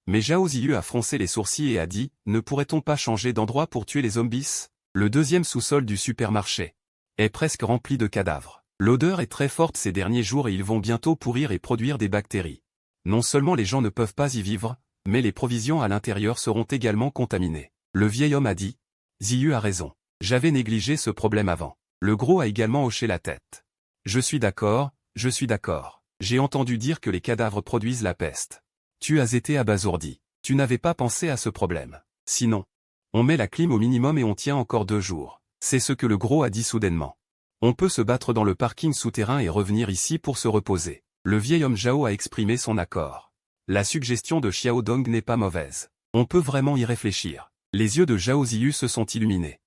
Speaker 1: Mais Zhao Ziyu a froncé les sourcils et a dit, ne pourrait-on pas changer d'endroit pour tuer les zombies? Le deuxième sous-sol du supermarché est presque rempli de cadavres. L'odeur est très forte ces derniers jours et ils vont bientôt pourrir et produire des bactéries. Non seulement les gens ne peuvent pas y vivre, mais les provisions à l'intérieur seront également contaminées. Le vieil homme a dit. Ziyu a raison. J'avais négligé ce problème avant. Le gros a également hoché la tête. Je suis d'accord, je suis d'accord. J'ai entendu dire que les cadavres produisent la peste. Tu as été abasourdi. Tu n'avais pas pensé à ce problème. Sinon, on met la clim au minimum et on tient encore 2 jours. C'est ce que le gros a dit soudainement. On peut se battre dans le parking souterrain et revenir ici pour se reposer. Le vieil homme Zhao a exprimé son accord. La suggestion de Xiao Dong n'est pas mauvaise. On peut vraiment y réfléchir. Les yeux de Zhao Ziyu se sont illuminés.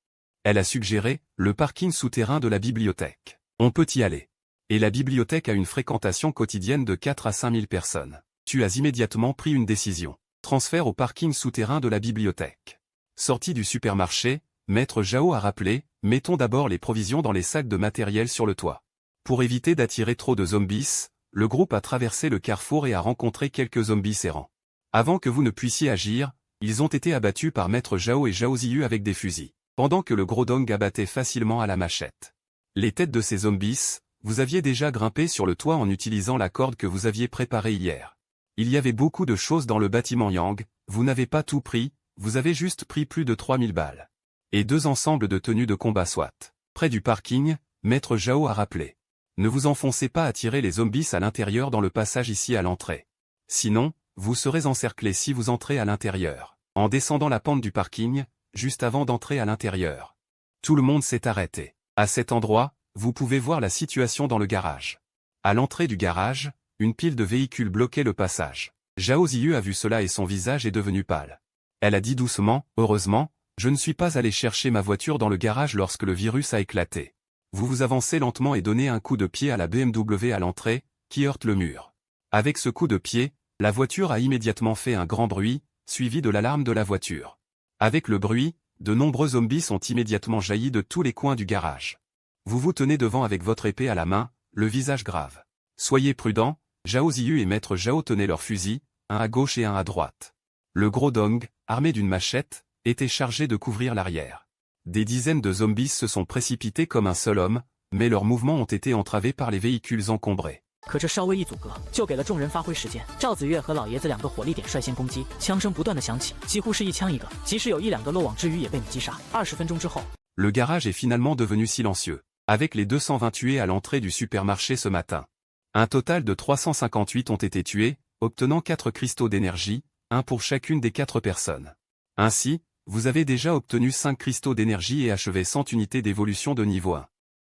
Speaker 1: Elle a suggéré, le parking souterrain de la bibliothèque. On peut y aller. Et la bibliothèque a une fréquentation quotidienne de 4 à 5 000 personnes. Tu as immédiatement pris une décision. Transfert au parking souterrain de la bibliothèque. Sorti du supermarché, Maître Zhao a rappelé, mettons d'abord les provisions dans les sacs de matériel sur le toit. Pour éviter d'attirer trop de zombies, le groupe a traversé le carrefour et a rencontré quelques zombies errants. Avant que vous ne puissiez agir, ils ont été abattus par Maître Zhao et Zhao Ziyu avec des fusils, pendant que le gros Dong abattait facilement à la machette. Les têtes de ces zombies, vous aviez déjà grimpé sur le toit en utilisant la corde que vous aviez préparée hier. Il y avait beaucoup de choses dans le bâtiment Yang, vous n'avez pas tout pris, vous avez juste pris plus de 3000 balles. Et 2 ensembles de tenues de combat SWAT. Près du parking, Maître Zhao a rappelé. Ne vous enfoncez pas à tirer les zombies à l'intérieur dans le passage ici à l'entrée. Sinon, vous serez encerclés si vous entrez à l'intérieur. En descendant la pente du parking, juste avant d'entrer à l'intérieur. Tout le monde s'est arrêté. À cet endroit, vous pouvez voir la situation dans le garage. À l'entrée du garage, une pile de véhicules bloquait le passage. Zhao Ziyu a vu cela et son visage est devenu pâle. Elle a dit doucement, heureusement, je ne suis pas allé chercher ma voiture dans le garage lorsque le virus a éclaté. Vous vous avancez lentement et donnez un coup de pied à la BMW à l'entrée, qui heurte le mur. Avec ce coup de pied, la voiture a immédiatement fait un grand bruit, suivi de l'alarme de la voiture. Avec le bruit, de nombreux zombies ont immédiatement jailli de tous les coins du garage. Vous vous tenez devant avec votre épée à la main, le visage grave. Soyez prudents, Zhao Ziyu et Maître Zhao tenaient leurs fusils, un à gauche et un à droite. Le gros Dong, armé d'une machette, était chargé de couvrir l'arrière. Des dizaines de zombies se sont précipités comme un seul homme, mais leurs mouvements ont été entravés par les véhicules encombrés.
Speaker 2: 可这稍微一阻隔，就给了众人发挥时间。赵子越和老爷子2个火力点率先攻击，枪声不断的响起，几乎是一枪一个。即使有1-2个漏网之鱼也被你击杀。20分钟之后，
Speaker 1: Le garage est finalement devenu silencieux, avec les 220 tués à l'entrée du supermarché ce matin. Un total de 358 ont été tués, obtenant 4 cristaux d'énergie, un pour chacune des 4 personnes. Ainsi, vous avez déjà obtenu 5 cristaux d'énergie et achevé 100 unités d'évolution de niveau 1.